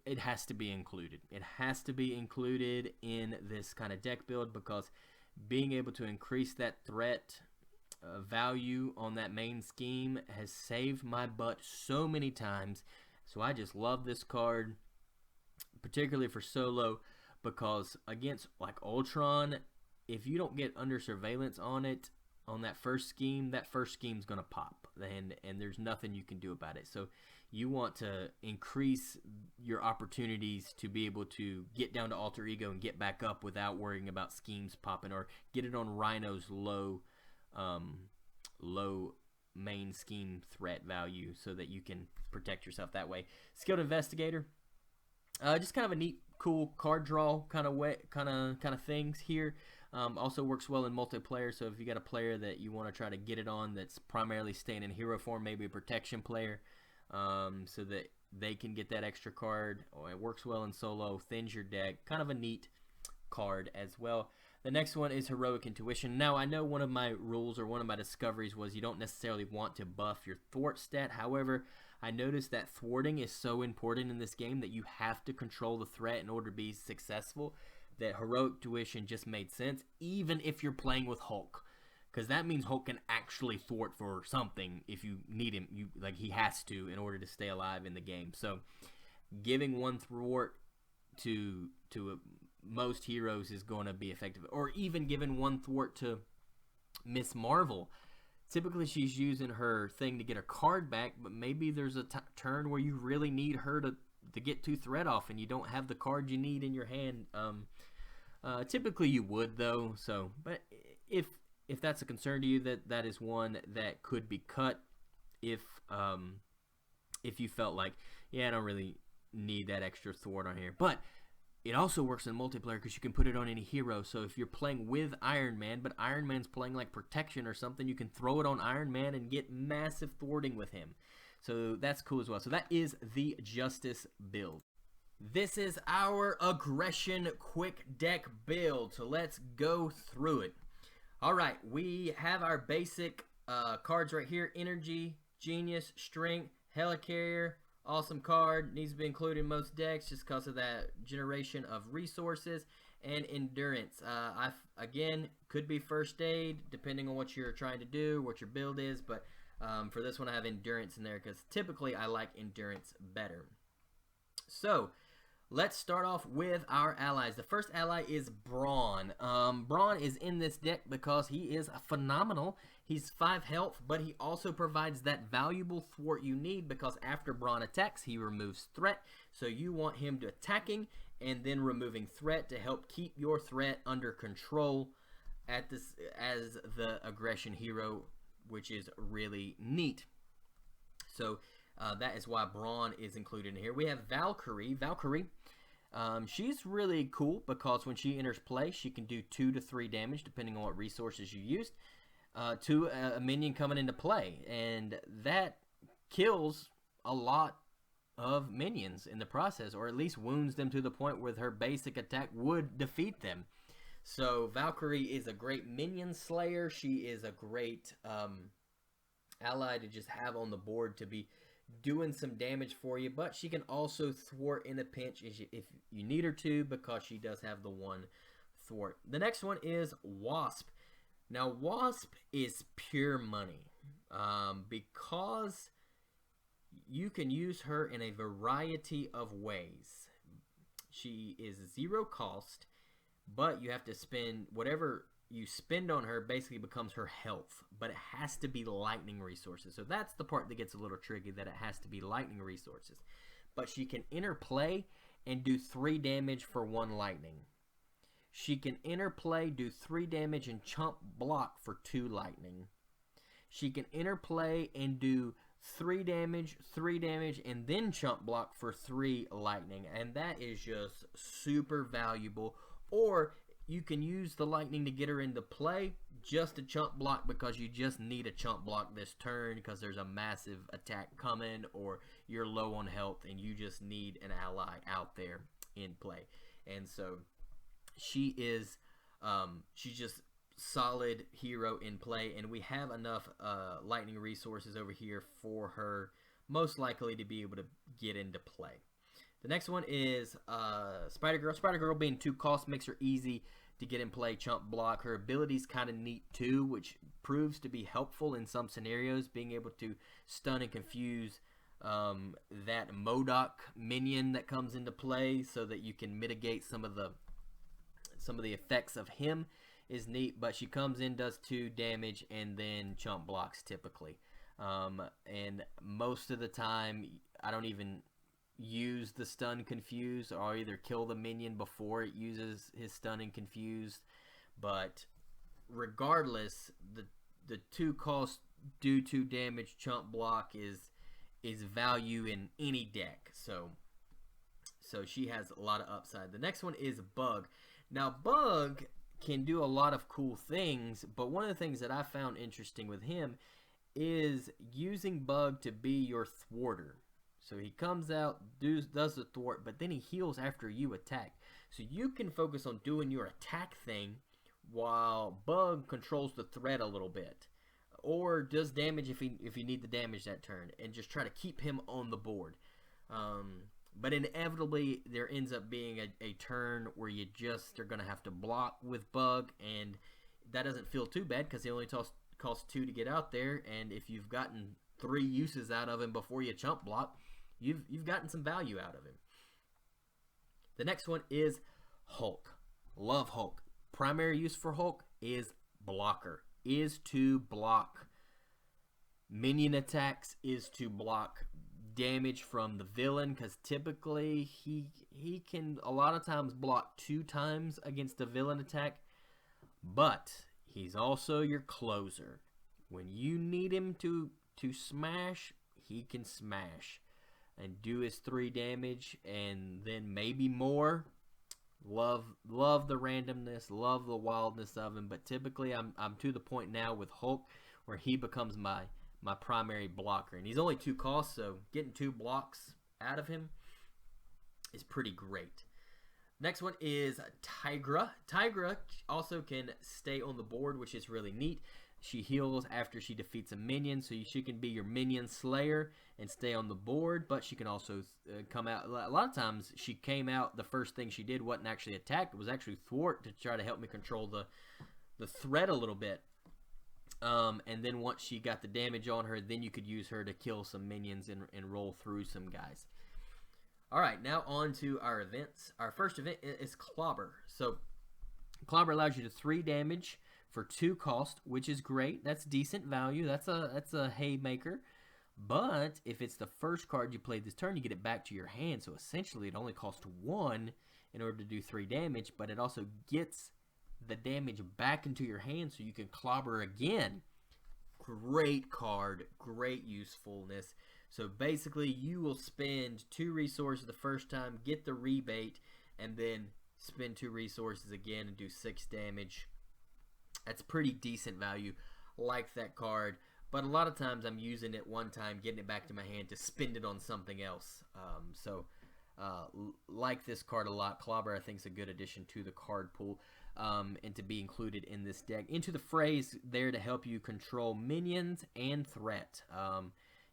it has to be included. It has to be included in this kind of deck build, because being able to increase that threat value on that main scheme has saved my butt so many times. So I just love this card, particularly for solo, because against like Ultron, if you don't get Under Surveillance on it, on that first scheme's gonna pop, and there's nothing you can do about it. So you want to increase your opportunities to be able to get down to Alter Ego and get back up without worrying about schemes popping, or get it on Rhino's low main scheme threat value, so that you can protect yourself that way. Skilled Investigator, just kind of a neat, cool card draw kind of things here. Also works well in multiplayer, so if you got a player that you want to try to get it on that's primarily staying in hero form, maybe a protection player, so that they can get that extra card. Oh, it works well in solo, thins your deck. Kind of a neat card as well. The next one is Heroic Intuition. Now, I know one of my rules or one of my discoveries was you don't necessarily want to buff your thwart stat. However, I noticed that thwarting is so important in this game that you have to control the threat in order to be successful, that Heroic Intuition just made sense, even if you're playing with Hulk. Because that means Hulk can actually thwart for something if you need him. He has to in order to stay alive in the game. So giving one thwart to most heroes is going to be effective. Or even giving one thwart to Miss Marvel. Typically she's using her thing to get her card back, but maybe there's a turn where you really need her to get 2 threat off and you don't have the card you need in your hand. Typically you would though. So, but if that's a concern to you, that is one that could be cut if you felt like, yeah, I don't really need that extra thwart on here. But it also works in multiplayer because you can put it on any hero. So if you're playing with Iron Man, but Iron Man's playing like protection or something, you can throw it on Iron Man and get massive thwarting with him. So that's cool as well. So that is the Justice build. This is our Aggression quick deck build. So let's go through it. Alright, we have our basic cards right here. Energy, Genius, Strength, Helicarrier. Awesome card. Needs to be included in most decks just because of that generation of resources. And Endurance. Again, could be First Aid, depending on what you're trying to do, what your build is. But for this one, I have Endurance in there because typically I like Endurance better. So, let's start off with our allies. The first ally is Brawn. Brawn is in this deck because he is phenomenal. He's 5 health, but he also provides that valuable thwart you need because after Brawn attacks, he removes threat. So you want him to attacking and then removing threat to help keep your threat under control at this as the aggression hero, which is really neat. So that is why Brawn is included in here. We have Valkyrie. Valkyrie, she's really cool because when she enters play, she can do 2 to 3 damage depending on what resources you used to a minion coming into play, and that kills a lot of minions in the process, or at least wounds them to the point where her basic attack would defeat them. So Valkyrie is a great minion slayer. She is a great ally to just have on the board to be doing some damage for you, but she can also thwart in a pinch if you need her to because she does have the 1 thwart. The next one is Wasp. Now Wasp is pure money because you can use her in a variety of ways. She is 0 cost, but you have to spend whatever you spend on her basically becomes her health, but it has to be lightning resources. So that's the part that gets a little tricky, that it has to be lightning resources. But she can enter play and do 3 damage for 1 lightning. She can enter play, do 3 damage and chump block for 2 lightning. She can enter play and do 3 damage, and then chump block for 3 lightning. And that is just super valuable. Or you can use the lightning to get her into play just a chump block because you just need a chump block this turn because there's a massive attack coming or you're low on health and you just need an ally out there in play. And so she is she's just solid hero in play, and we have enough lightning resources over here for her most likely to be able to get into play. The next one is Spider Girl. Spider Girl being 2 cost makes her easy to get in play, chump block. Her ability's kind of neat too, which proves to be helpful in some scenarios, being able to stun and confuse that MODOK minion that comes into play so that you can mitigate some of the effects of him is neat. But she comes in, does 2 damage, and then chump blocks typically. And most of the time, I don't even use the stun confuse, or I'll either kill the minion before it uses his stun and confused. But regardless, the 2 cost do 2 damage chump block is value in any deck. So she has a lot of upside. The next one is Bug. Now Bug can do a lot of cool things, but one of the things that I found interesting with him is using Bug to be your thwarter. So he comes out, does the thwart, but then he heals after you attack. So you can focus on doing your attack thing while Bug controls the threat a little bit, or does damage if you need the damage that turn, and just try to keep him on the board. But inevitably, there ends up being a turn where you just are going to have to block with Bug, and that doesn't feel too bad because he only costs 2 to get out there, and if you've gotten 3 uses out of him before you chump block, you've gotten some value out of him. The next one is Hulk. Love Hulk. Primary use for Hulk is blocker. Is to block minion attacks, is to block damage from the villain, because typically he can a lot of times block 2 times against a villain attack, but he's also your closer. When you need him to smash, he can smash and do his 3 damage and then maybe more. Love the randomness, love the wildness of him, but typically I'm to the point now with Hulk where he becomes my primary blocker, and he's only 2 costs, so getting 2 blocks out of him is pretty great. Next one is Tigra. Tigra also can stay on the board, which is really neat. She heals after she defeats a minion, so she can be your minion slayer and stay on the board, but she can also come out. A lot of times she came out, the first thing she did wasn't actually attack, it was actually thwart to try to help me control the threat a little bit. And then once she got the damage on her, then you could use her to kill some minions and roll through some guys. Alright, now on to our events. Our first event is Clobber. So Clobber allows you to 3 damage for 2 cost, which is great. That's decent value. That's a haymaker. But if it's the first card you played this turn, you get it back to your hand. So essentially it only costs 1 in order to do 3 damage, but it also gets the damage back into your hand so you can clobber again. Great card, great usefulness. So basically you will spend 2 resources the first time, get the rebate, and then spend 2 resources again and do 6 damage. That's pretty decent value. Like that card, but a lot of times I'm using it one time, getting it back to my hand to spend it on something else. Like this card a lot. Clobber I think is a good addition to the card pool. And to be included in this deck. Into the Phrase there to help you control minions and threat.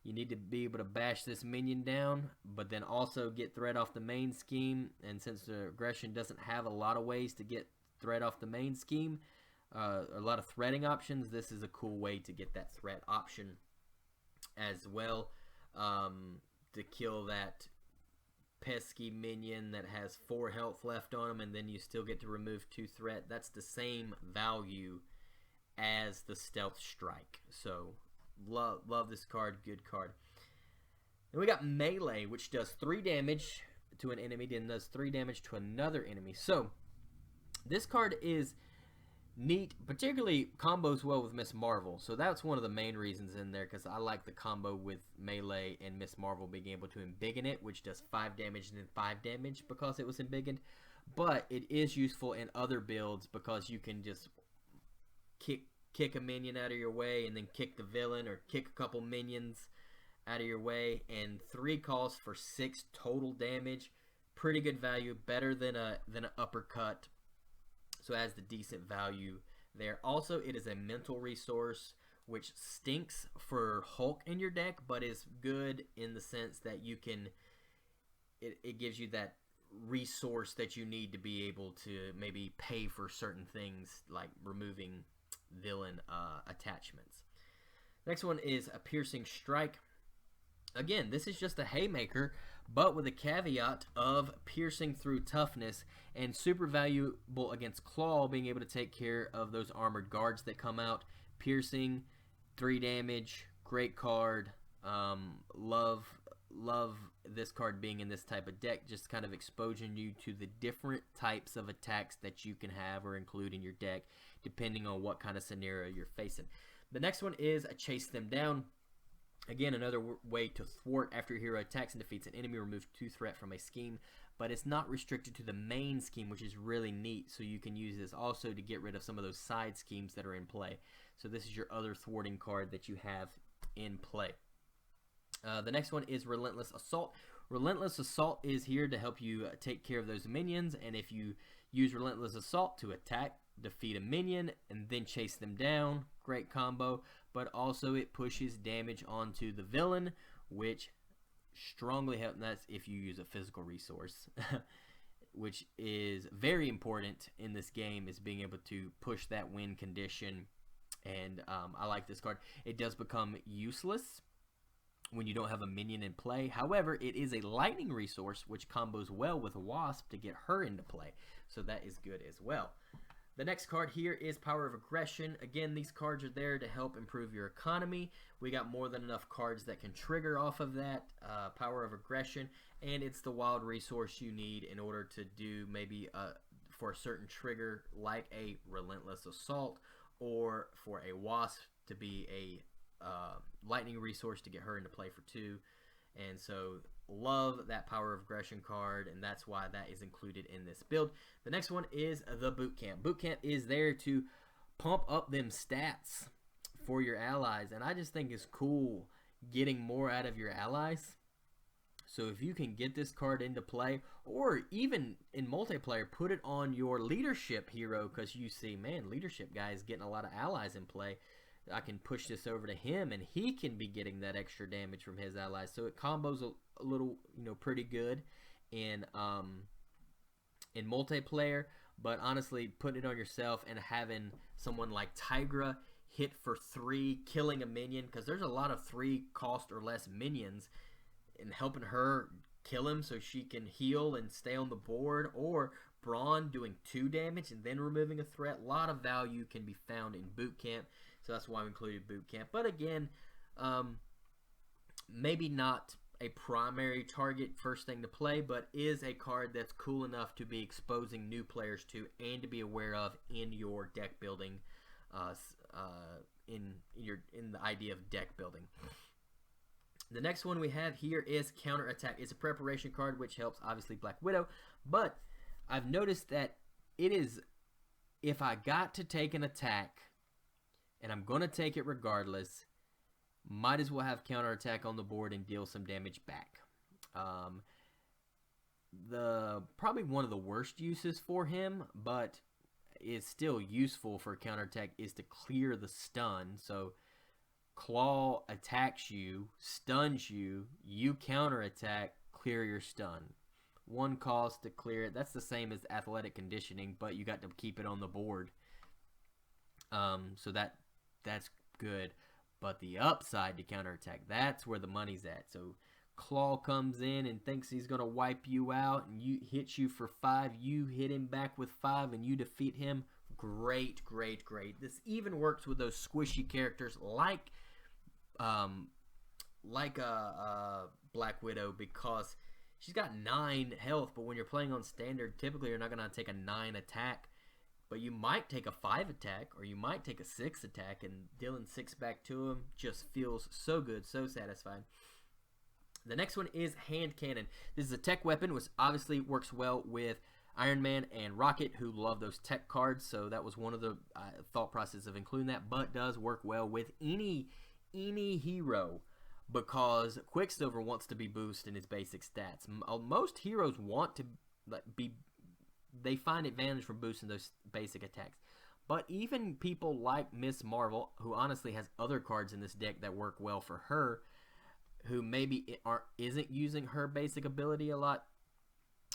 You need to be able to bash this minion down, but then also get threat off the main scheme. And since the aggression doesn't have a lot of ways to get threat off the main scheme, a lot of threading options, this is a cool way to get that threat option as well, to kill that pesky minion that has 4 health left on him, and then you still get to remove 2 threat. That's the same value as the Stealth Strike. So love this card, good card. Then we got Melee, which does 3 damage to an enemy, then does 3 damage to another enemy. So this card is neat, particularly combos well with Miss Marvel. So that's one of the main reasons in there, because I like the combo with Melee and Miss Marvel being able to embiggen it, which does 5 damage and then 5 damage because it was embiggened. But it is useful in other builds because you can just kick a minion out of your way and then kick the villain, or kick a couple minions out of your way, and 3 costs for 6 total damage. Pretty good value, better than an uppercut. So it has the decent value there. Also, it is a mental resource, which stinks for Hulk in your deck, but is good in the sense that you can, it gives you that resource that you need to be able to maybe pay for certain things, like removing villain attachments. Next one is a Piercing Strike. Again, this is just a haymaker, but with a caveat of piercing through toughness, and super valuable against Claw, being able to take care of those armored guards that come out. Piercing, 3 damage, great card. Love this card being in this type of deck, just kind of exposing you to the different types of attacks that you can have or include in your deck, depending on what kind of scenario you're facing. The next one is a Chase Them Down. Again, another way to thwart after your hero attacks and defeats an enemy, remove 2 threat from a scheme, but it's not restricted to the main scheme, which is really neat. So you can use this also to get rid of some of those side schemes that are in play. So this is your other thwarting card that you have in play. The next one is Relentless Assault. Relentless Assault is here to help you take care of those minions, and if you use Relentless Assault to attack, defeat a minion, and then chase them down, great combo. But also it pushes damage onto the villain, which strongly helps. That's if you use a physical resource, which is very important in this game, is being able to push that win condition. And I like this card. It does become useless when you don't have a minion in play. However, it is a lightning resource, which combos well with Wasp to get her into play. So that is good as well. The next card here is Power of Aggression. Again, these cards are there to help improve your economy. We got more than enough cards that can trigger off of that Power of Aggression, and it's the wild resource you need in order to do maybe for a certain trigger like a Relentless Assault, or for a Wasp to be a lightning resource to get her into play for 2. And so love that Power of Aggression card, and that's why that is included in this build. The next one is the Boot Camp. Boot Camp is there to pump up them stats for your allies, and I just think it's cool getting more out of your allies. So if you can get this card into play, or even in multiplayer, put it on your leadership hero, because you see, man, leadership guy is getting a lot of allies in play. I can push this over to him, and he can be getting that extra damage from his allies. So it combos a little, pretty good in multiplayer. But honestly, putting it on yourself and having someone like Tigra hit for 3, killing a minion, because there's a lot of 3 cost or less minions, and helping her kill him so she can heal and stay on the board, or Brawn doing 2 damage and then removing a threat. A lot of value can be found in Boot Camp. So that's why I included Boot Camp. But again, maybe not a primary target first thing to play, but is a card that's cool enough to be exposing new players to and to be aware of in your deck building, in the idea of deck building. The next one we have here is Counterattack. It's a preparation card which helps obviously Black Widow, but I've noticed that it is, if I got to take an attack, and I'm going to take it regardless, might as well have Counterattack on the board and deal some damage back. Probably one of the worst uses for him, but is still useful for Counterattack, is to clear the stun. So Claw attacks you, stuns you, you counterattack, clear your stun. 1 cost to clear it. That's the same as Athletic Conditioning, but you got to keep it on the board. So that's good. But the upside to counterattack, that's where the money's at. So Claw comes in and thinks he's going to wipe you out, and hits you for 5. You hit him back with 5, and you defeat him. Great, great, great. This even works with those squishy characters like Black Widow, because she's got 9 health, but when you're playing on standard, typically you're not going to take a 9 attack. But you might take a 5 attack, or you might take a 6 attack, and dealing 6 back to him just feels so good, so satisfying. The next one is Hand Cannon. This is a tech weapon, which obviously works well with Iron Man and Rocket, who love those tech cards. So that was one of the thought process of including that, but does work well with any hero, because Quicksilver wants to be boosted in his basic stats. Most heroes want to be. They find advantage from boosting those basic attacks. But even people like Miss Marvel, who honestly has other cards in this deck that work well for her, who maybe isn't using her basic ability a lot,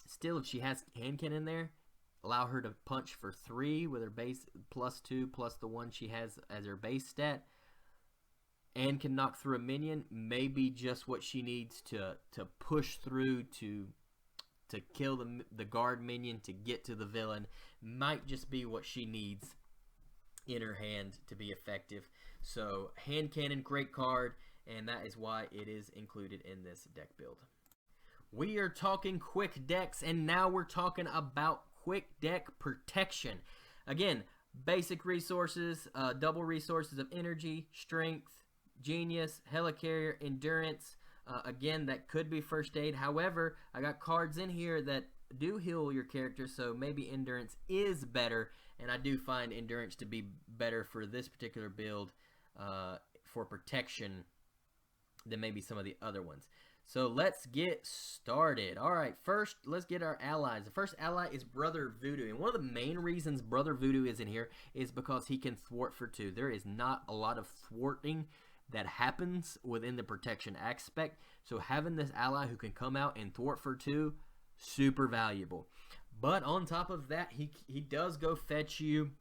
still, if she has Hand Cannon in there, allow her to punch for 3 with her base +2 plus the 1 she has as her base stat, and can knock through a minion. Maybe just what she needs to push through to kill the guard minion to get to the villain, might just be what she needs in her hand to be effective. So Hand Cannon, great card, and that is why it is included in this deck build. We are talking quick decks, and now we're talking about quick deck protection. Again, basic resources, double resources of energy, strength, genius, helicarrier, endurance. Again, that could be first aid. However, I got cards in here that do heal your character, so maybe endurance is better, and I do find endurance to be better for this particular build for protection than maybe some of the other ones. So let's get started. All right, first let's get our allies. The first ally is Brother Voodoo, and one of the main reasons Brother Voodoo is in here is because he can thwart for 2. There is not a lot of thwarting that happens within the protection aspect, so having this ally who can come out and thwart for 2, super valuable. But on top of that, he does go fetch you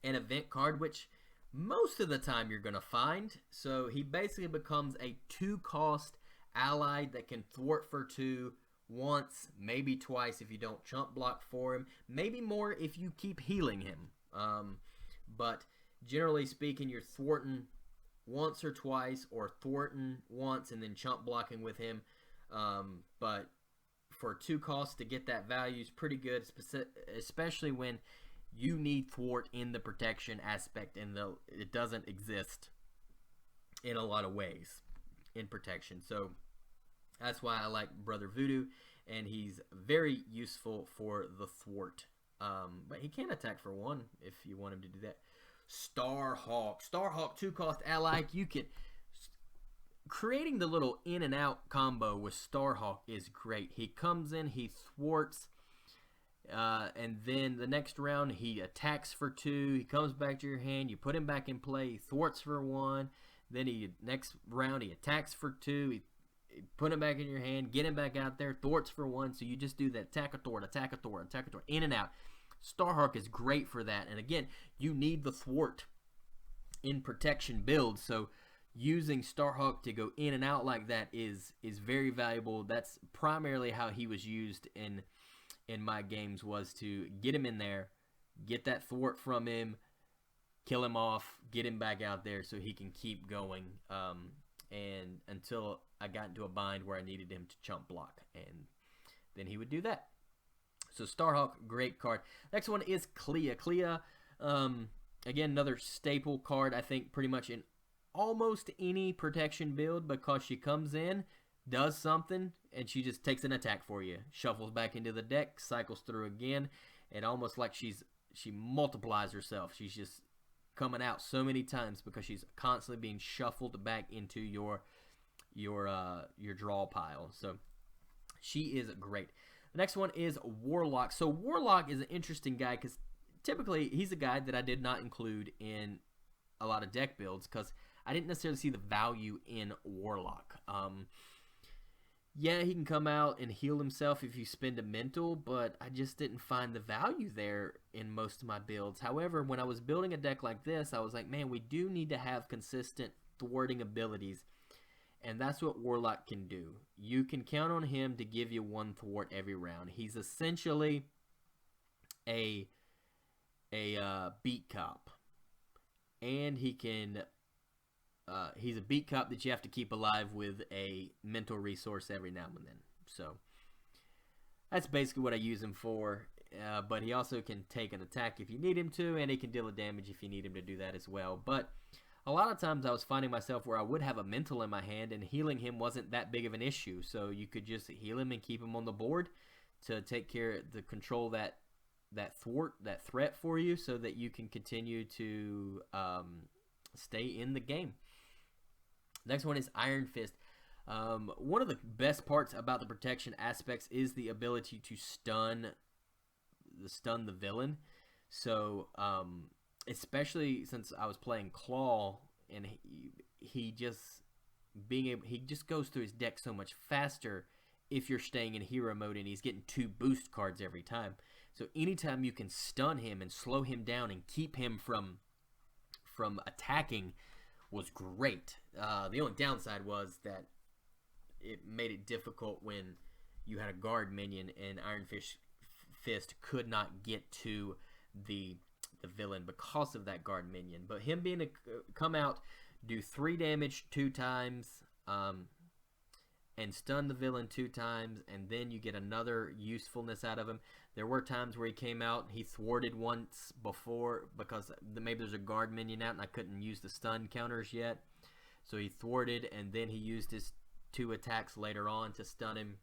an event card, which most of the time you're going to find. So he basically becomes a 2-cost ally that can thwart for 2 once, maybe twice if you don't chump block for him, maybe more if you keep healing him. But generally speaking, you're thwarting once or twice, or thwarting once and then chump blocking with him. But for 2 costs to get that value is pretty good, especially when you need thwart in the protection aspect, and it doesn't exist in a lot of ways in protection. So that's why I like Brother Voodoo, and he's very useful for the thwart. But he can attack for 1 if you want him to do that. Starhawk 2-cost ally. You can creating the little in and out combo with Starhawk is great. He comes in, he thwarts, and then the next round he attacks for 2. He comes back to your hand, you put him back in play, he thwarts for 1. Then next round he attacks for 2. He put him back in your hand, get him back out there, thwarts for 1. So you just do that attack a thwart, attack a thwart, attack a thwart, in and out. Starhawk is great for that. And again, you need the thwart in protection builds. So using Starhawk to go in and out like that is very valuable. That's primarily how he was used in my games, was to get him in there, get that thwart from him, kill him off, get him back out there so he can keep going, and until I got into a bind where I needed him to chump block, and then he would do that. So Starhawk, great card. Next one is Clea. Clea, again, another staple card, I think, pretty much in almost any protection build, because she comes in, does something, and she just takes an attack for you. Shuffles back into the deck, cycles through again, and almost like she multiplies herself. She's just coming out so many times because she's constantly being shuffled back into your draw pile. So she is great. The next one is Warlock. So Warlock is an interesting guy because typically he's a guy that I did not include in a lot of deck builds because I didn't necessarily see the value in Warlock. Yeah, he can come out and heal himself if you spend a mental, but I just didn't find the value there in most of my builds. However, when I was building a deck like this, I was like, man, we do need to have consistent thwarting abilities, and that's what Warlock can do. You can count on him to give you 1 thwart every round. He's essentially a beat cop, and he can... he's a beat cop that you have to keep alive with a mental resource every now and then. So that's basically what I use him for. But he also can take an attack if you need him to, and he can deal a damage if you need him to do that as well. But a lot of times I was finding myself where I would have a mental in my hand, and healing him wasn't that big of an issue. So you could just heal him and keep him on the board to take care to control that threat for you, so that you can continue to stay in the game. Next one is Iron Fist. One of the best parts about the protection aspects is the ability to stun the villain. So especially since I was playing Claw, and he just goes through his deck so much faster if you're staying in hero mode, and he's getting 2 boost cards every time. So anytime you can stun him and slow him down and keep him from attacking was great. The only downside was that it made it difficult when you had a guard minion and Iron Fist could not get to the villain because of that guard minion. But him being come out, do 3 damage 2 times, and stun the villain 2 times, and then you get another usefulness out of him. There were times where he came out, he thwarted once before because maybe there's a guard minion out and I couldn't use the stun counters yet. So he thwarted, and then he used his 2 attacks later on to stun him.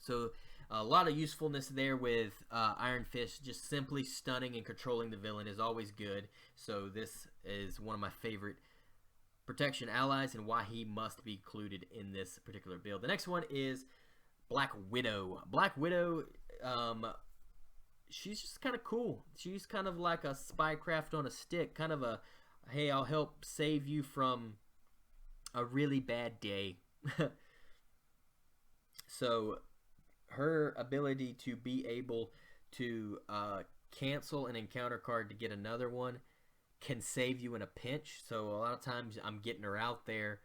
So a lot of usefulness there with Iron Fist. Just simply stunning and controlling the villain is always good. So this is one of my favorite protection allies and why he must be included in this particular build. The next one is Black Widow. Black Widow, she's just kind of cool. She's kind of like a spycraft on a stick, kind of a, hey, I'll help save you from a really bad day. So her ability to be able to cancel an encounter card to get another one can save you in a pinch. So a lot of times I'm getting her out there,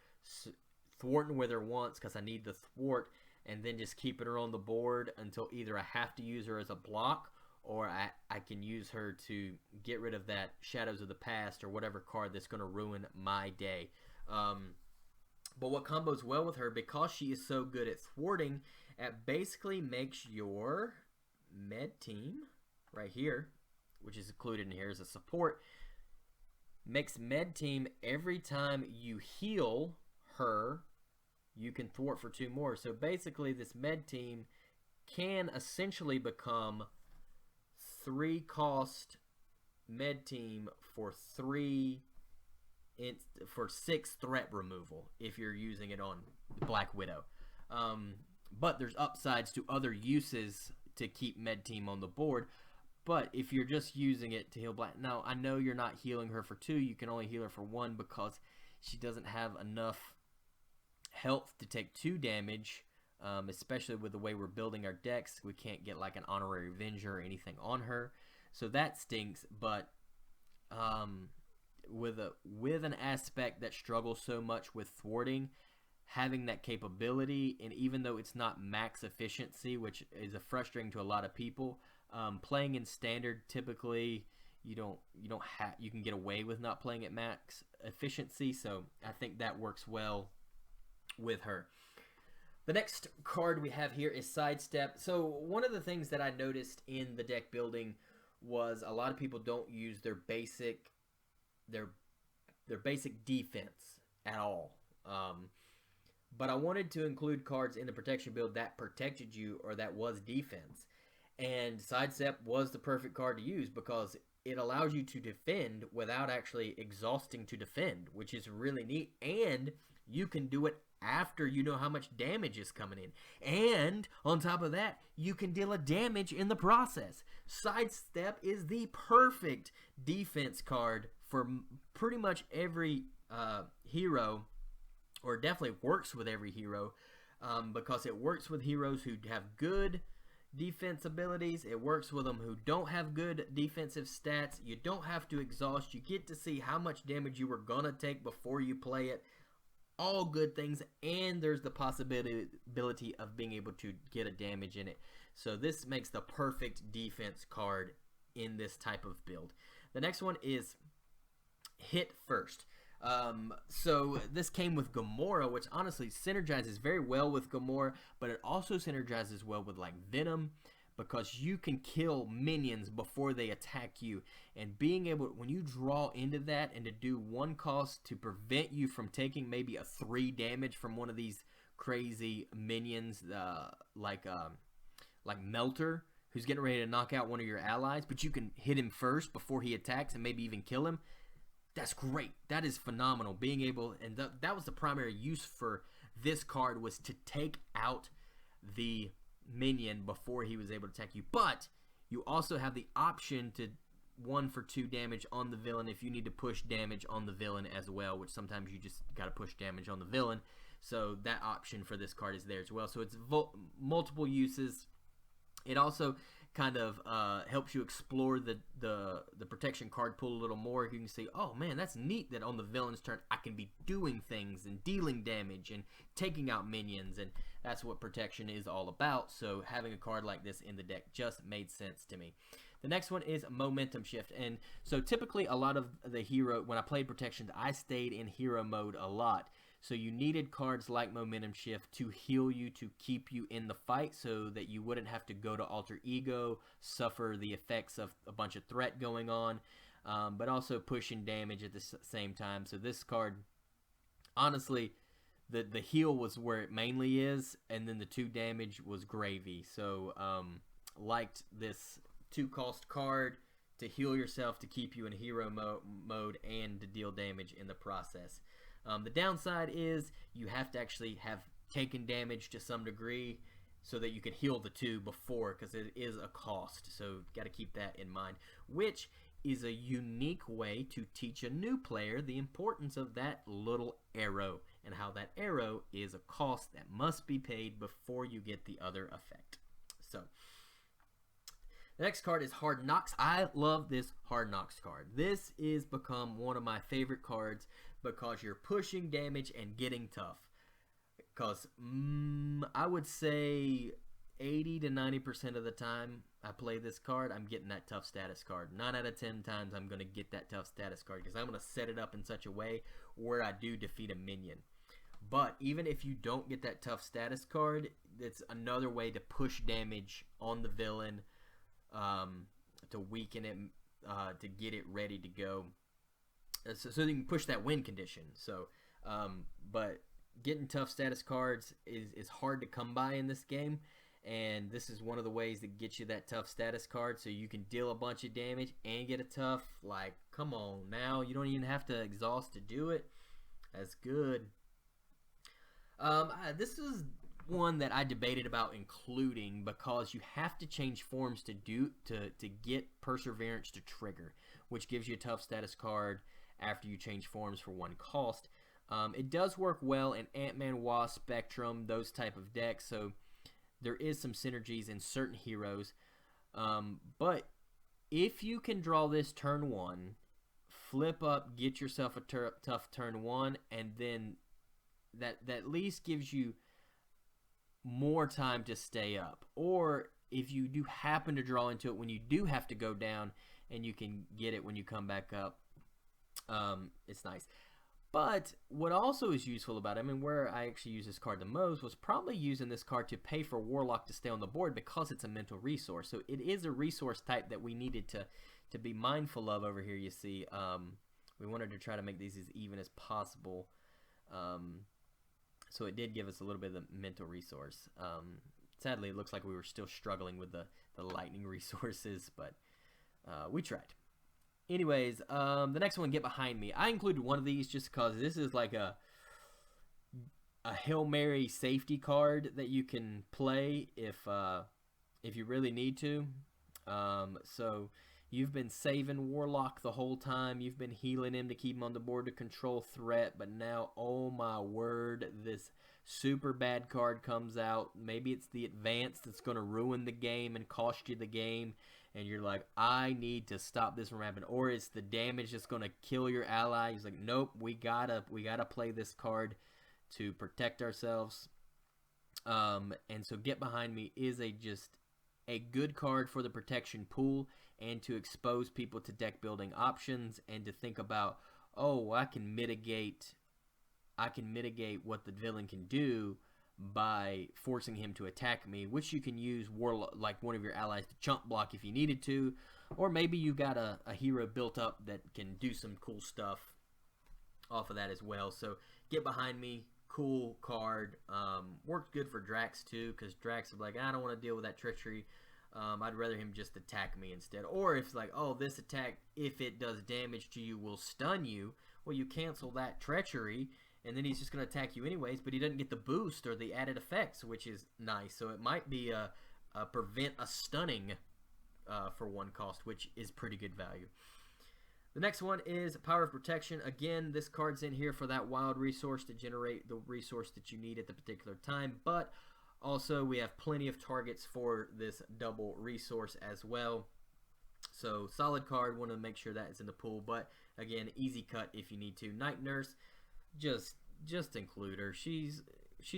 thwarting with her once because I need the thwart, and then just keeping her on the board until either I have to use her as a block, or I can use her to get rid of that Shadows of the Past or whatever card that's going to ruin my day. But what combos well with her, because she is so good at thwarting, it basically makes your med team right here, which is included in here as a support, makes med team every time you heal her, you can thwart for 2 more. So basically this med team can essentially become 3 cost med team for 6 threat removal if you're using it on Black Widow. But there's upsides to other uses to keep med team on the board. But if you're just using it to heal Black, now I know you're not healing her for 2, you can only heal her for 1 because she doesn't have enough health to take 2 damage, especially with the way we're building our decks. We can't get like an Honorary Avenger or anything on her, so that stinks. But with an aspect that struggles so much with thwarting, having that capability, and even though it's not max efficiency, which is frustrating to a lot of people, playing in standard, typically you can get away with not playing at max efficiency, so I think that works well with her. The next card we have here is Sidestep. So one of the things that I noticed in the deck building was a lot of people don't use their basic defense at all. But I wanted to include cards in the protection build that protected you or that was defense. And Sidestep was the perfect card to use because it allows you to defend without actually exhausting to defend, which is really neat. And you can do it after you know how much damage is coming in. And on top of that, you can deal a damage in the process. Sidestep is the perfect defense card for pretty much every hero, or definitely works with every hero, because it works with heroes who have good defense abilities. It works with them who don't have good defensive stats. You don't have to exhaust. You get to see how much damage you were gonna take before you play it. All good things, and there's the possibility of being able to get a damage in it. So this makes the perfect defense card in this type of build. The next one is Hit First. So this came with Gamora, which honestly synergizes very well with Gamora, but it also synergizes well with like Venom, because you can kill minions before they attack you, and being able, when you draw into that, and to do 1 cost to prevent you from taking maybe a 3 damage from one of these crazy minions, like Melter, who's getting ready to knock out one of your allies, but you can hit him first before he attacks and maybe even kill him. That's great. That is phenomenal. Being able, and that was the primary use for this card, was to take out the minion before he was able to attack you. But you also have the option to 1 for 2 damage on the villain if you need to push damage on the villain as well, which sometimes you just got to push damage on the villain. So that option for this card is there as well. So it's multiple uses. It also kind of helps you explore the protection card pool a little more. You can say, oh man, that's neat that on the villain's turn I can be doing things and dealing damage and taking out minions, and that's what protection is all about. So having a card like this in the deck just made sense to me. The next one is Momentum Shift. And so typically a lot of the hero, when I played protection, I stayed in hero mode a lot. So you needed cards like Momentum Shift to heal you, to keep you in the fight, so that you wouldn't have to go to Alter Ego, suffer the effects of a bunch of threat going on, but also pushing damage at the same time. So this card, honestly, the heal was where it mainly is, and then the 2 damage was gravy. So liked this 2-cost card to heal yourself, to keep you in hero mode, and to deal damage in the process. The downside is you have to actually have taken damage to some degree so that you can heal the 2 before, because it is a cost. So got to keep that in mind, which is a unique way to teach a new player the importance of that little arrow and how that arrow is a cost that must be paid before you get the other effect. So the next card is Hard Knocks. I love this Hard Knocks card. This is become one of my favorite cards because you're pushing damage and getting tough. Because I would say 80 to 90% of the time I play this card, I'm getting that tough status card. 9 out of 10 times I'm going to get that tough status card because I'm going to set it up in such a way where I do defeat a minion. But even if you don't get that tough status card, it's another way to push damage on the villain, to weaken it, to get it ready to go, so you can push that win condition. So, but getting tough status cards is hard to come by in this game, and this is one of the ways that gets you that tough status card, so you can deal a bunch of damage and get a tough. Like, come on now, you don't even have to exhaust to do it. That's good. This is one that I debated about including because you have to change forms to get Perseverance to trigger, which gives you a tough status card after you change forms for 1 cost. It does work well in Ant-Man, Wasp, Spectrum, those type of decks, so there is some synergies in certain heroes. But if you can draw this turn 1, flip up, get yourself a tough turn 1, and then that at least gives you more time to stay up. Or if you do happen to draw into it when you do have to go down and you can get it when you come back up, it's nice. But what also is useful about it, I mean, where I actually use this card the most was probably using this card to pay for Warlock to stay on the board because it's a mental resource. So it is a resource type that we needed to be mindful of over here, you see. We wanted to try to make these as even as possible. So it did give us a little bit of the mental resource. Sadly, it looks like we were still struggling with the lightning resources, but we tried. Anyways, the next one, Get Behind Me. I included one of these just because this is like a Hail Mary safety card that you can play if you really need to. So you've been saving Warlock the whole time. You've been healing him to keep him on the board to control threat. But now, oh my word, this super bad card comes out. Maybe it's the advance that's going to ruin the game and cost you the game. And you're like, I need to stop this from happening. Or it's the damage that's going to kill your ally. He's like, nope, we gotta play this card to protect ourselves. And so Get Behind Me is just a good card for the protection pool and to expose people to deck building options and to think about, oh, I can mitigate what the villain can do by forcing him to attack me, which you can use Warlock, like one of your allies, to chump block if you needed to, or maybe you got a hero built up that can do some cool stuff off of that as well. So Get Behind Me, cool card. Works good for Drax too, because Drax is like, I don't want to deal with that treachery. I'd rather him just attack me instead. Or if it's like, oh, this attack, if it does damage to you, will stun you. Well, you cancel that treachery, and then he's just going to attack you anyways, but he doesn't get the boost or the added effects, which is nice. So it might be a prevent a stunning for 1 cost, which is pretty good value. The next one is Power of Protection. Again, this card's in here for that wild resource to generate the resource that you need at the particular time, but also we have plenty of targets for this double resource as well. So solid card, want to make sure that is in the pool, but again, easy cut if you need to. Night Nurse, just include her. She's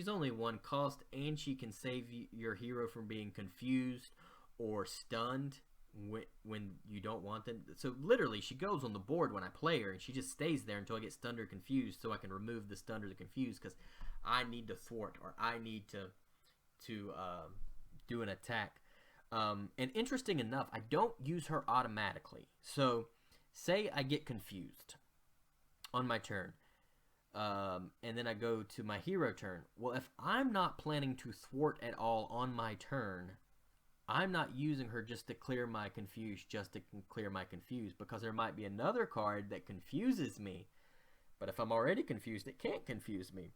only 1 cost, and she can save your hero from being confused or stunned when you don't want them. So literally, she goes on the board when I play her, and she just stays there until I get stunned or confused, so I can remove the stunned or the confused because I need to thwart or I need to do an attack. And interesting enough, I don't use her automatically. So say I get confused on my turn. And then I go to my hero turn. Well, if I'm not planning to thwart at all on my turn, I'm not using her just to clear my confuse, because there might be another card that confuses me But if I'm already confused, it can't confuse me.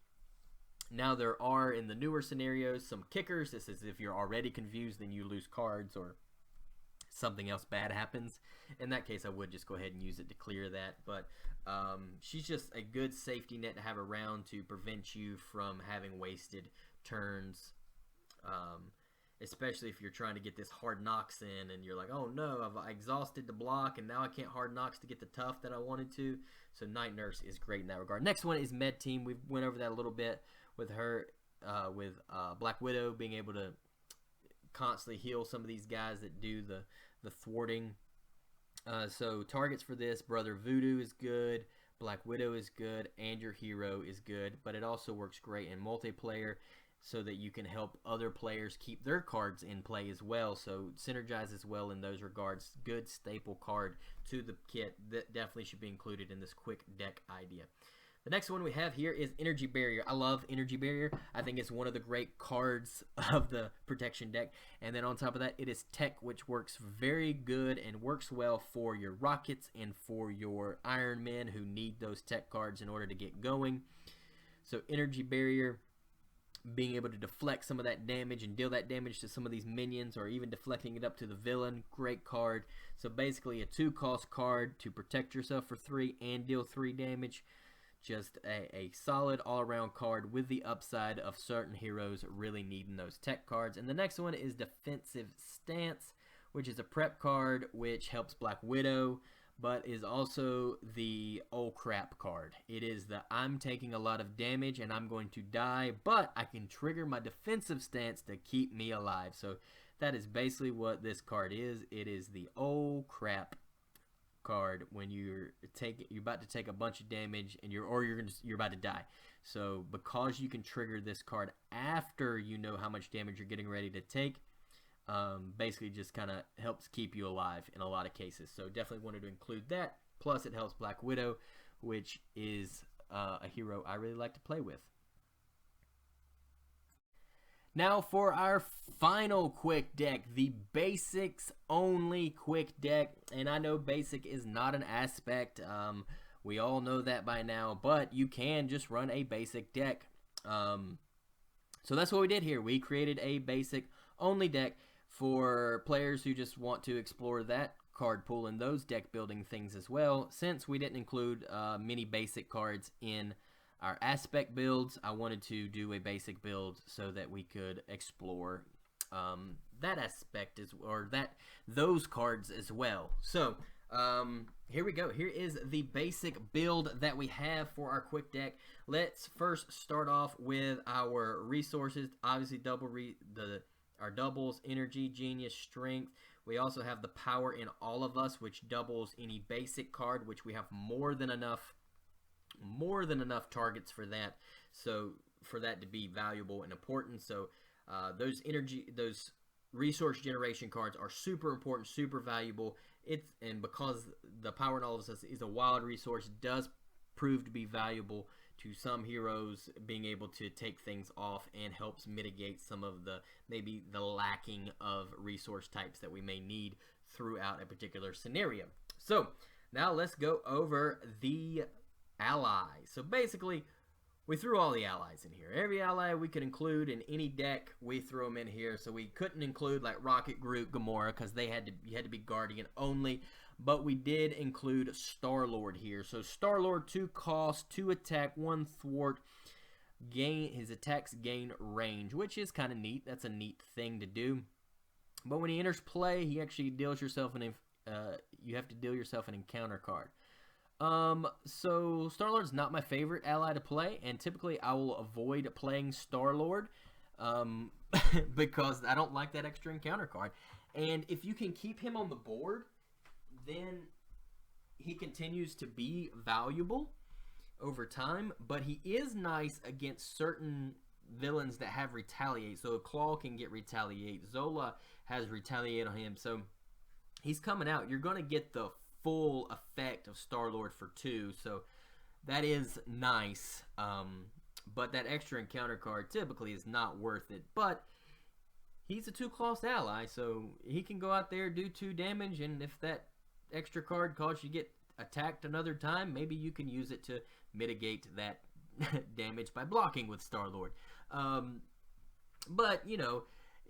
Now there are, in the newer scenarios, some kickers. This is if you're already confused, then you lose cards or something else bad happens. In that case, I would just go ahead and use it to clear that. But she's just a good safety net to have around to prevent you from having wasted turns. Especially if you're trying to get this hard knocks in and you're like, oh no, I've exhausted the block and now I can't hard knocks to get the tough that I wanted to. So Night Nurse is great in that regard. Next one is Med Team. We went over that a little bit with her, with Black Widow being able to constantly heal some of these guys that do the thwarting. So targets for this, Brother Voodoo is good, Black Widow is good, and your hero is good, but it also works great in multiplayer so that you can help other players keep their cards in play as well. So synergizes well in those regards. Good staple card to the kit that definitely should be included in this quick deck idea. The next one we have here is Energy Barrier. I love Energy Barrier. I think it's one of the great cards of the protection deck. And then on top of that, it is tech, which works very good and works well for your rockets and for your Iron Men who need those tech cards in order to get going. So Energy Barrier, being able to deflect some of that damage and deal that damage to some of these minions, or even deflecting it up to the villain, great card. So basically a 2-cost card to protect yourself for 3 and deal 3 damage. Just a solid all-around card with the upside of certain heroes really needing those tech cards. And the next one is Defensive Stance, which is a prep card which helps Black Widow, but is also the oh crap card. It is the I'm taking a lot of damage and I'm going to die, but I can trigger my defensive stance to keep me alive. So that is basically what this card is. It is the oh crap card when you're about to take a bunch of damage and you're about to die. So because you can trigger this card after you know how much damage you're getting ready to take, basically just kind of helps keep you alive in a lot of cases. So definitely wanted to include that. Plus it helps Black Widow, which is a hero I really like to play with. Now for our final quick deck, the basics only quick deck. And I know basic is not an aspect, we all know that by now, but you can just run a basic deck. So that's what we did here. We created a basic only deck for players who just want to explore that card pool and those deck building things as well. Since we didn't include many basic cards in our aspect builds, I wanted to do a basic build so that we could explore that aspect those cards as well. So here we go. Here is the basic build that we have for our quick deck. Let's first start off with our resources. Obviously our doubles, energy, genius, strength. We also have the power in all of us, which doubles any basic card, which we have more than enough targets for that, so for that to be valuable and important. So those resource generation cards are super important, super valuable. And because the power in all of us is a wild resource, does prove to be valuable to some heroes, being able to take things off, and helps mitigate some of maybe the lacking of resource types that we may need throughout a particular scenario. So now let's go over the allies. So basically we threw all the allies in here. Every ally we could include in any deck, we threw them in here. So we couldn't include like Rocket, Groot, Gamora, because you had to be Guardian only. But we did include Star-Lord here. So Star-Lord, 2 cost, 2 attack, 1 thwart. His attacks gain range, which is kind of neat. That's a neat thing to do. But when he enters play, he actually deals yourself you have to deal yourself an encounter card. So Star-Lord's not my favorite ally to play, and typically I will avoid playing Star-Lord because I don't like that extra encounter card. And if you can keep him on the board, then he continues to be valuable over time, but he is nice against certain villains that have Retaliate. So Claw can get Retaliate. Zola has Retaliate on him, so he's coming out. You're going to get the full effect of Star-Lord for 2, so that is nice. But that extra encounter card typically is not worth it. But he's a 2-cost ally, so he can go out there, do 2 damage, and if that extra card causes you get attacked another time, maybe you can use it to mitigate that damage by blocking with Star-Lord. But, you know,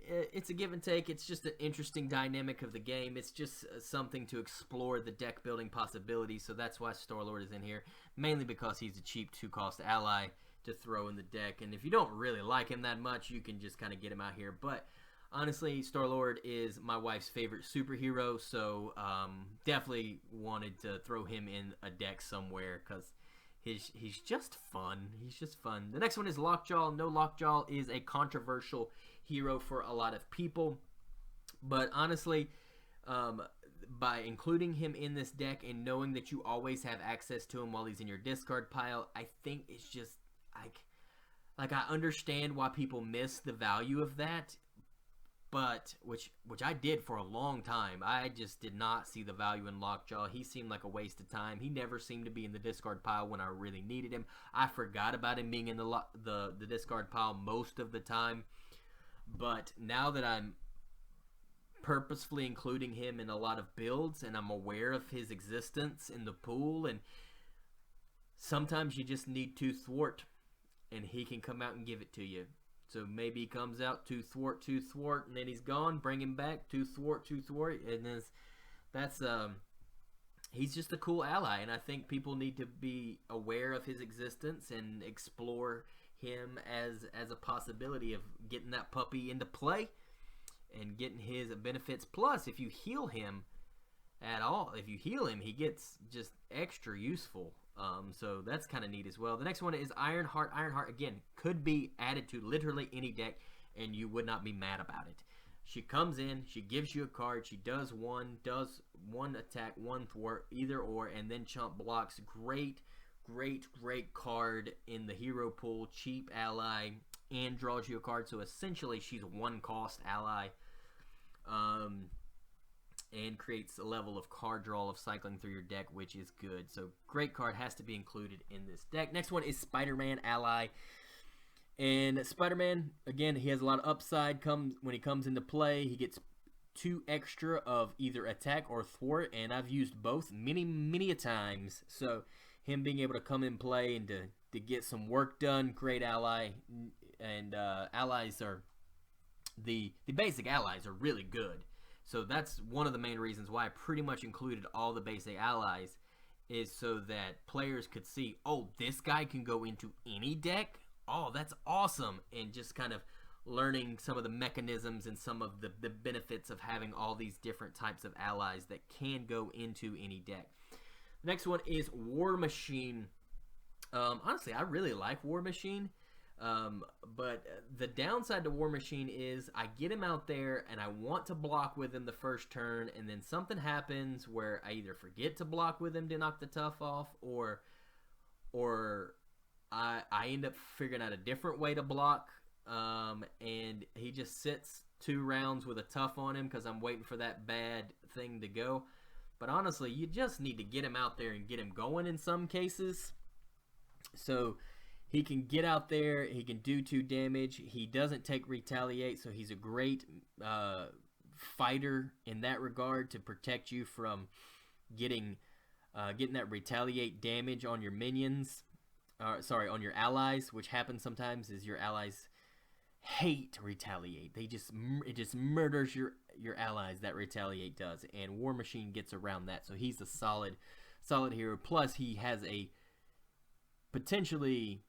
it's a give and take. It's just an interesting dynamic of the game. It's just something to explore the deck building possibilities, so that's why Star-Lord is in here, mainly because he's a cheap 2-cost ally to throw in the deck, and if you don't really like him that much, you can just kind of get him out here. But honestly, Star-Lord is my wife's favorite superhero, so definitely wanted to throw him in a deck somewhere, because he's just fun. He's just fun. The next one is Lockjaw. No, Lockjaw is a controversial hero for a lot of people, but honestly, by including him in this deck and knowing that you always have access to him while he's in your discard pile, I think it's just like I understand why people miss the value of that, but which I did for a long time. I just did not see the value in Lockjaw. He seemed like a waste of time. He never seemed to be in the discard pile when I really needed him. I forgot about him being in the discard pile most of the time. But now that I'm purposefully including him in a lot of builds and I'm aware of his existence in the pool, and sometimes you just need to thwart and he can come out and give it to you. So maybe he comes out, 2 thwart, and then he's gone. Bring him back, 2 thwart, and then he's just a cool ally, and I think people need to be aware of his existence and explore him as a possibility of getting that puppy into play and getting his benefits. Plus, if you heal him at all, if you heal him, he gets just extra useful. So that's kind of neat as well. The next one is Ironheart. Ironheart, again, could be added to literally any deck, and you would not be mad about it. She comes in, she gives you a card, she does one attack, 1 thwart, either or, and then chump blocks. Great card in the hero pool, cheap ally, and draws you a card. So essentially, she's a 1-cost ally. And creates a level of card draw of cycling through your deck, which is good. So great card, has to be included in this deck. Next one is Spider-Man ally. And Spider-Man, again, he has a lot of upside. When he comes into play, he gets 2 extra of either attack or thwart, and I've used both many a times. So him being able to come in play and to get some work done, great ally. And allies are the basic allies are really good. So that's one of the main reasons why I pretty much included all the basic allies, is so that players could see, oh, this guy can go into any deck? Oh, that's awesome. And just kind of learning some of the mechanisms and some of the benefits of having all these different types of allies that can go into any deck. Next one is War Machine. Honestly, I really like War Machine. But the downside to War Machine is I get him out there and I want to block with him the first turn, and then something happens where I either forget to block with him to knock the tough off, or I end up figuring out a different way to block, and he just sits 2 rounds with a tough on him because I'm waiting for that bad thing to go. But honestly, you just need to get him out there and get him going in some cases. So he can get out there, he can do 2 damage, he doesn't take retaliate, so he's a great fighter in that regard to protect you from getting that retaliate damage on your minions, on your allies, which happens sometimes is your allies hate retaliate. It just murders your allies, that retaliate does, and War Machine gets around that, so he's a solid hero. Plus he has a potentially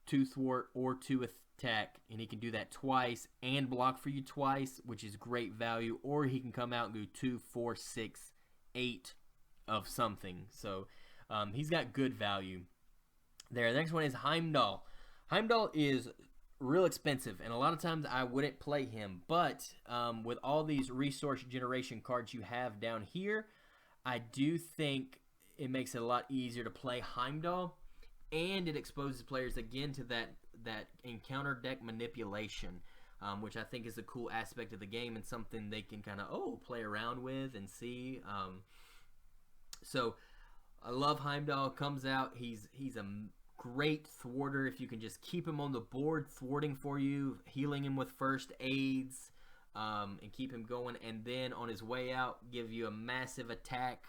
2 thwart or 2 attack, and he can do that twice and block for you twice, which is great value. Or he can come out and go 2, 4, 6, 8 of something. So he's got good value there. The next one is Heimdall. Heimdall is real expensive, and a lot of times I wouldn't play him, but with all these resource generation cards you have down here, I do think it makes it a lot easier to play Heimdall. And it exposes players again to that encounter deck manipulation, which I think is a cool aspect of the game and something they can kind of play around with and see. So I love Heimdall. Comes out, he's a great thwarter if you can just keep him on the board thwarting for you, healing him with first aids, and keep him going, and then on his way out give you a massive attack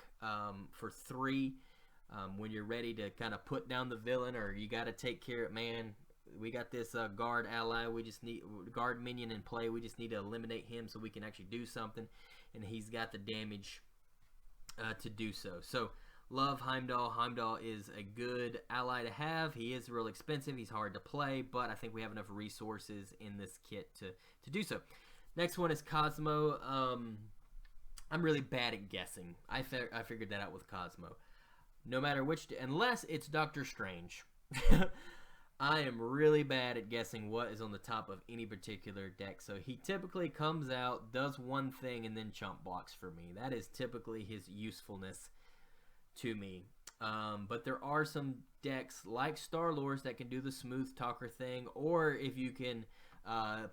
for 3 when you're ready to kind of put down the villain, or you got to take care of, man, we got this guard ally, we just need guard minion in play, we just need to eliminate him so we can actually do something, and he's got the damage to do so. So love Heimdall. Heimdall is a good ally to have. He is real expensive, he's hard to play, but I think we have enough resources in this kit to do so. Next one is Cosmo. I'm really bad at guessing. I figured that out with Cosmo. No matter which, unless it's Doctor Strange. I am really bad at guessing what is on the top of any particular deck. So he typically comes out, does one thing, and then chump blocks for me. That is typically his usefulness to me. But there are some decks like Star-Lords that can do the smooth talker thing, or if you can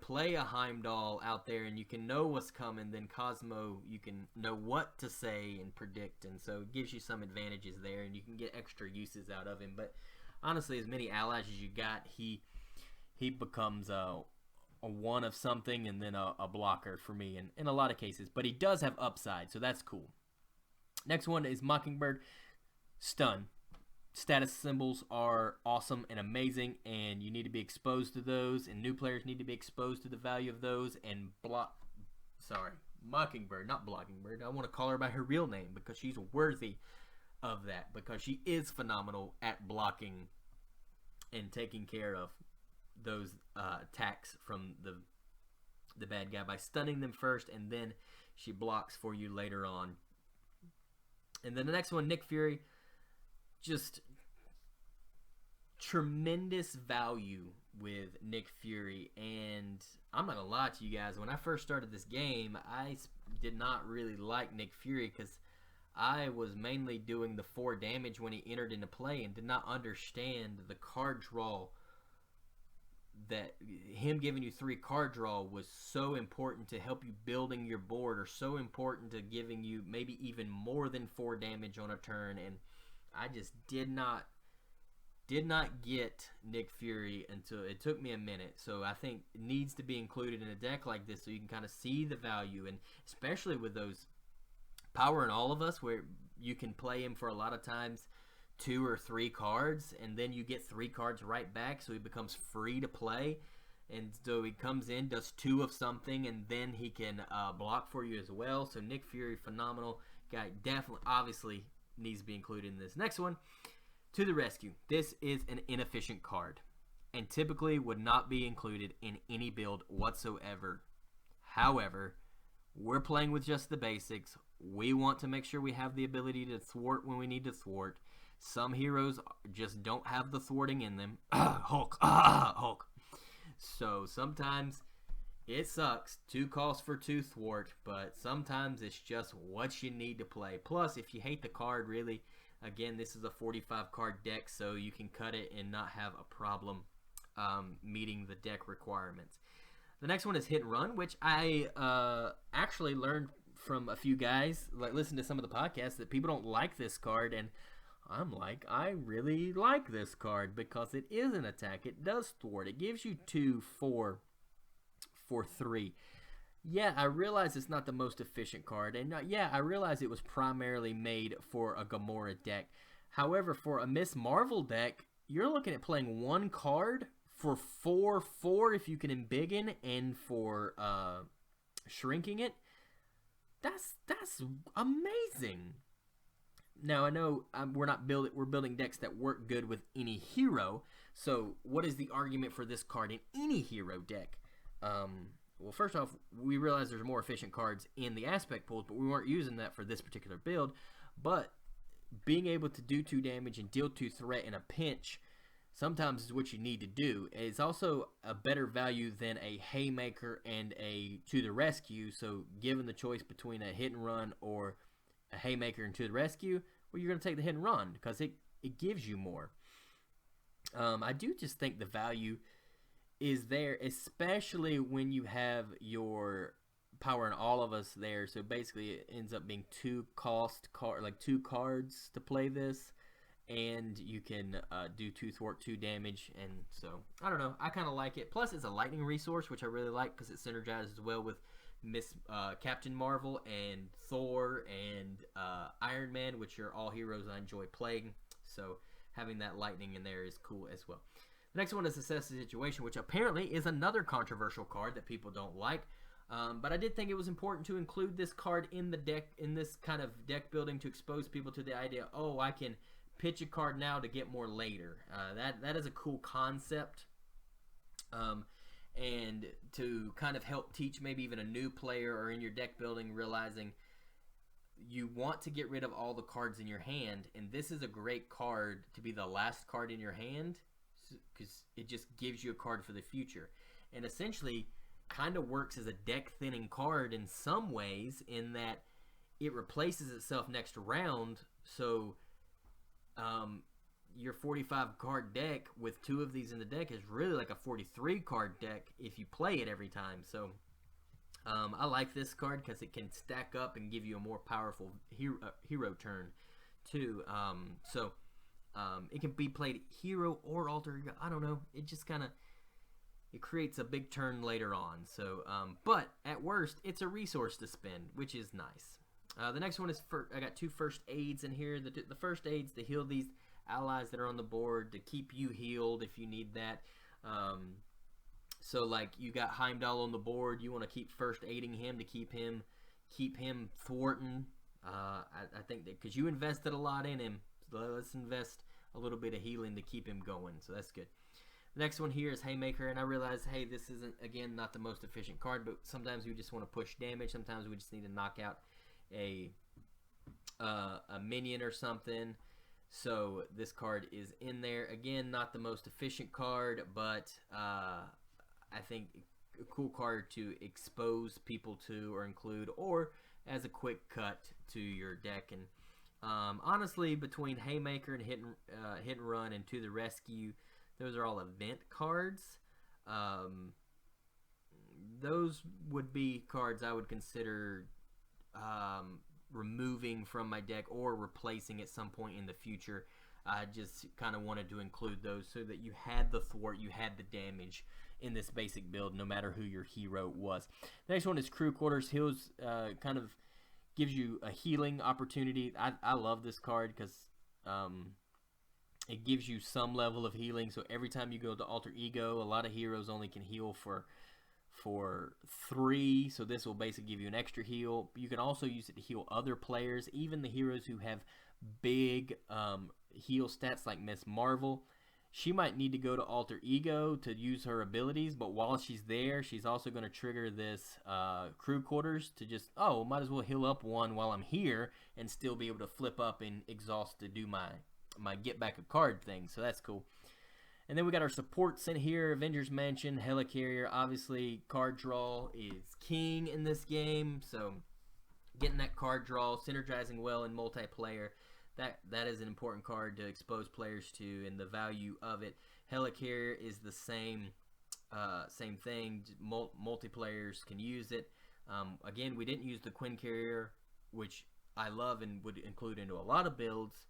play a Heimdall out there and you can know what's coming, then Cosmo, you can know what to say and predict, and so it gives you some advantages there, and you can get extra uses out of him. But honestly, as many allies as you got, he becomes a one of something and then a blocker for me in a lot of cases. But he does have upside, so that's cool. Next one is Mockingbird. Stun. Status symbols are awesome and amazing, and you need to be exposed to those, and new players need to be exposed to the value of those. And Mockingbird, not Blockingbird. I want to call her by her real name because she's worthy of that, because she is phenomenal at blocking and taking care of those attacks from the bad guy by stunning them first, and then she blocks for you later on. And then the next one, Nick Fury. Just tremendous value with Nick Fury, and I'm not gonna lie to you guys, when I first started this game, I did not really like Nick Fury because I was mainly doing the 4 damage when he entered into play and did not understand the card draw, that him giving you 3 card draw was so important to help you building your board, or so important to giving you maybe even more than 4 damage on a turn. And I just did not get Nick Fury until it took me a minute. So I think it needs to be included in a deck like this so you can kind of see the value, and especially with those Power in All of Us, where you can play him for a lot of times 2 or 3 cards, and then you get 3 cards right back, so he becomes free to play. And so he comes in, does 2 of something, and then he can block for you as well. So Nick Fury, phenomenal guy, definitely, obviously needs to be included in this. Next one, To the Rescue. This is an inefficient card and typically would not be included in any build whatsoever. However, we're playing with just the basics. We want to make sure we have the ability to thwart when we need to thwart. Some heroes just don't have the thwarting in them. Hulk. Hulk. So sometimes it sucks. 2 calls for 2 thwart, but sometimes it's just what you need to play. Plus, if you hate the card, really, again, this is a 45 card deck, so you can cut it and not have a problem meeting the deck requirements. The next one is Hit and Run, which I actually learned from a few guys, like listen to some of the podcasts, that people don't like this card, and I'm like, I really like this card because it is an attack. It does thwart. It gives you 2 for 3. Yeah, I realize it's not the most efficient card, and yeah, I realize it was primarily made for a Gamora deck. However, for a Miss Marvel deck, you're looking at playing 1 card for 4/4 if you can embiggen, and for shrinking it. That's amazing. Now I know we're building decks that work good with any hero. So what is the argument for this card in any hero deck? Well, first off, we realize there's more efficient cards in the aspect pools, but we weren't using that for this particular build. But being able to do 2 damage and deal 2 threat in a pinch sometimes is what you need to do. It's also a better value than a Haymaker and a To the Rescue. So given the choice between a Hit and Run or a Haymaker and To the Rescue, well, you're going to take the Hit and Run because it gives you more. I do just think the value is there, especially when you have your Power in All of Us there. So basically it ends up being 2 cards to play this, and you can do 2 thwart, 2 damage. And so I don't know, I kind of like it. Plus it's a lightning resource, which I really like because it synergizes well with Captain Marvel and Thor and Iron Man, which are all heroes I enjoy playing. So having that lightning in there is cool as well. The next one is Assess the Situation, which apparently is another controversial card that people don't like. But I did think it was important to include this card in the deck, in this kind of deck building, to expose people to the idea, oh, I can pitch a card now to get more later. That is a cool concept. And to kind of help teach maybe even a new player or in your deck building, realizing you want to get rid of all the cards in your hand, and this is a great card to be the last card in your hand, because it just gives you a card for the future. And essentially kind of works as a deck thinning card in some ways, in that it replaces itself next round. So your 45 card deck with 2 of these in the deck is really like a 43 card deck if you play it every time. So I like this card because it can stack up and give you a more powerful hero turn too. It can be played hero or alter ego. I don't know. It just kind of, it creates a big turn later on. So, but at worst, it's a resource to spend, which is nice. The next one is, I got 2 first aids in here. The first aids to heal these allies that are on the board, to keep you healed if you need that. So like you got Heimdall on the board, you want to keep first aiding him to keep him thwarting. I think that because you invested a lot in him, so let's invest a little bit of healing to keep him going. So that's good. The next one here is Haymaker, and I realize, hey, this isn't, again, not the most efficient card, but sometimes we just want to push damage. Sometimes we just need to knock out a minion or something. So this card is in there. Again, not the most efficient card, but I think a cool card to expose people to or include, or as a quick cut to your deck. And honestly, between Haymaker and Hit and Run and To the Rescue, those are all event cards. Those would be cards I would consider removing from my deck or replacing at some point in the future. I just kind of wanted to include those so that you had the thwart, you had the damage in this basic build, no matter who your hero was. The next one is Crew Quarters. Heals, kind of gives you a healing opportunity. I love this card because it gives you some level of healing. So every time you go to Alter Ego, a lot of heroes only can heal for 3, so this will basically give you an extra heal. You can also use it to heal other players, even the heroes who have big heal stats like Miss Marvel. She might need to go to Alter Ego to use her abilities, but while she's there, she's also going to trigger this Crew Quarters to just, oh, might as well heal up 1 while I'm here and still be able to flip up and exhaust to do my get back a card thing. So that's cool. And then we got our supports in here. Avengers Mansion, Helicarrier. Obviously, card draw is king in this game. So getting that card draw, synergizing well in multiplayer, that is an important card to expose players to, and the value of it. Helicarrier is the same thing. Multiplayers can use it. Again, we didn't use the Quinn Carrier, which I love and would include into a lot of builds.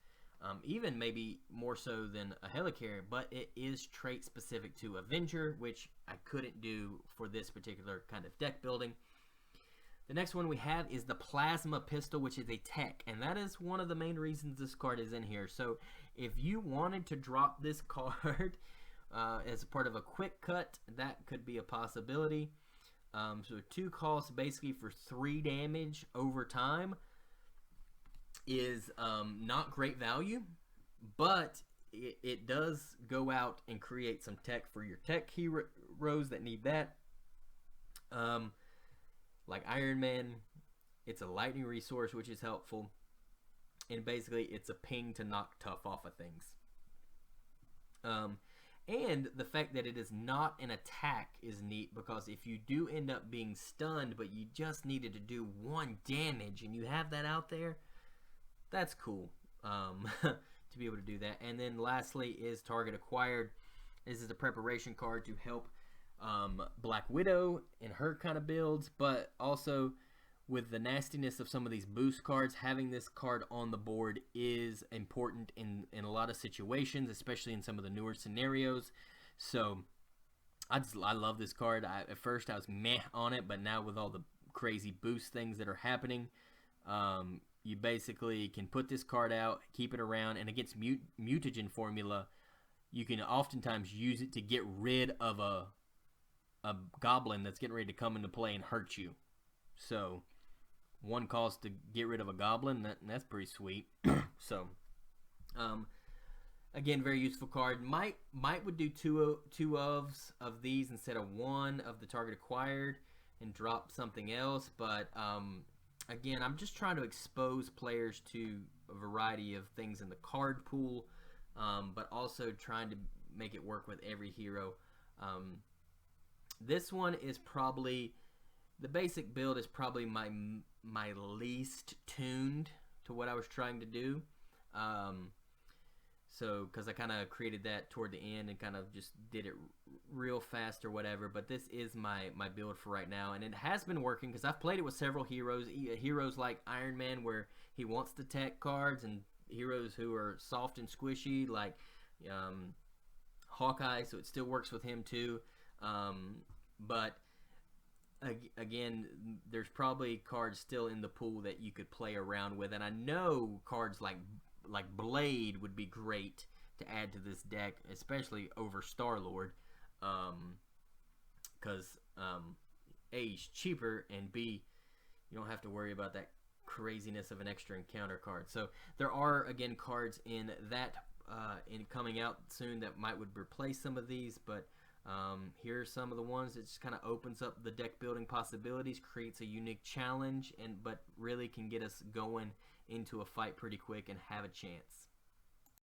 Even maybe more so than a Helicarrier, but it is trait specific to Avenger, which I couldn't do for this particular kind of deck building. The next one we have is the Plasma Pistol, which is a tech, and that is one of the main reasons this card is in here. So if you wanted to drop this card as a part of a quick cut, that could be a possibility. So 2 costs basically for 3 damage over time is not great value, but it does go out and create some tech for your tech heroes that need that. Like Iron Man, it's a lightning resource, which is helpful, and basically it's a ping to knock tough off of things. And the fact that it is not an attack is neat, because if you do end up being stunned but you just needed to do 1 damage and you have that out there, that's cool to be able to do that. And then lastly is Target Acquired. This is a preparation card to help Black Widow in her kind of builds, but also with the nastiness of some of these boost cards, having this card on the board is important in a lot of situations, especially in some of the newer scenarios. So I love this card. At first I was meh on it, but now with all the crazy boost things that are happening. You basically can put this card out, keep it around, and against mutagen formula, you can oftentimes use it to get rid of a goblin that's getting ready to come into play and hurt you. So, one cost to get rid of a goblin, that's pretty sweet. So, again, very useful card. Might would do two ofs of these instead of one of the target acquired and drop something else, but again, I'm just trying to expose players to a variety of things in the card pool, but also trying to make it work with every hero. This one is probably, the basic build is probably my least tuned to what I was trying to do. So, because I kind of created that toward the end and kind of just did it real fast or whatever. But this is my build for right now. And it has been working because I've played it with several heroes. Heroes like Iron Man, where he wants the tech cards, and heroes who are soft and squishy like Hawkeye, so it still works with him too. But again, there's probably cards still in the pool that you could play around with. And I know cards like Blade would be great to add to this deck, especially over Star-Lord, because A, he's cheaper, and B, you don't have to worry about that craziness of an extra encounter card. So there are, again, cards in that in coming out soon that would replace some of these, but here are some of the ones that just kind of opens up the deck building possibilities, creates a unique challenge, but really can get us going into a fight pretty quick and have a chance.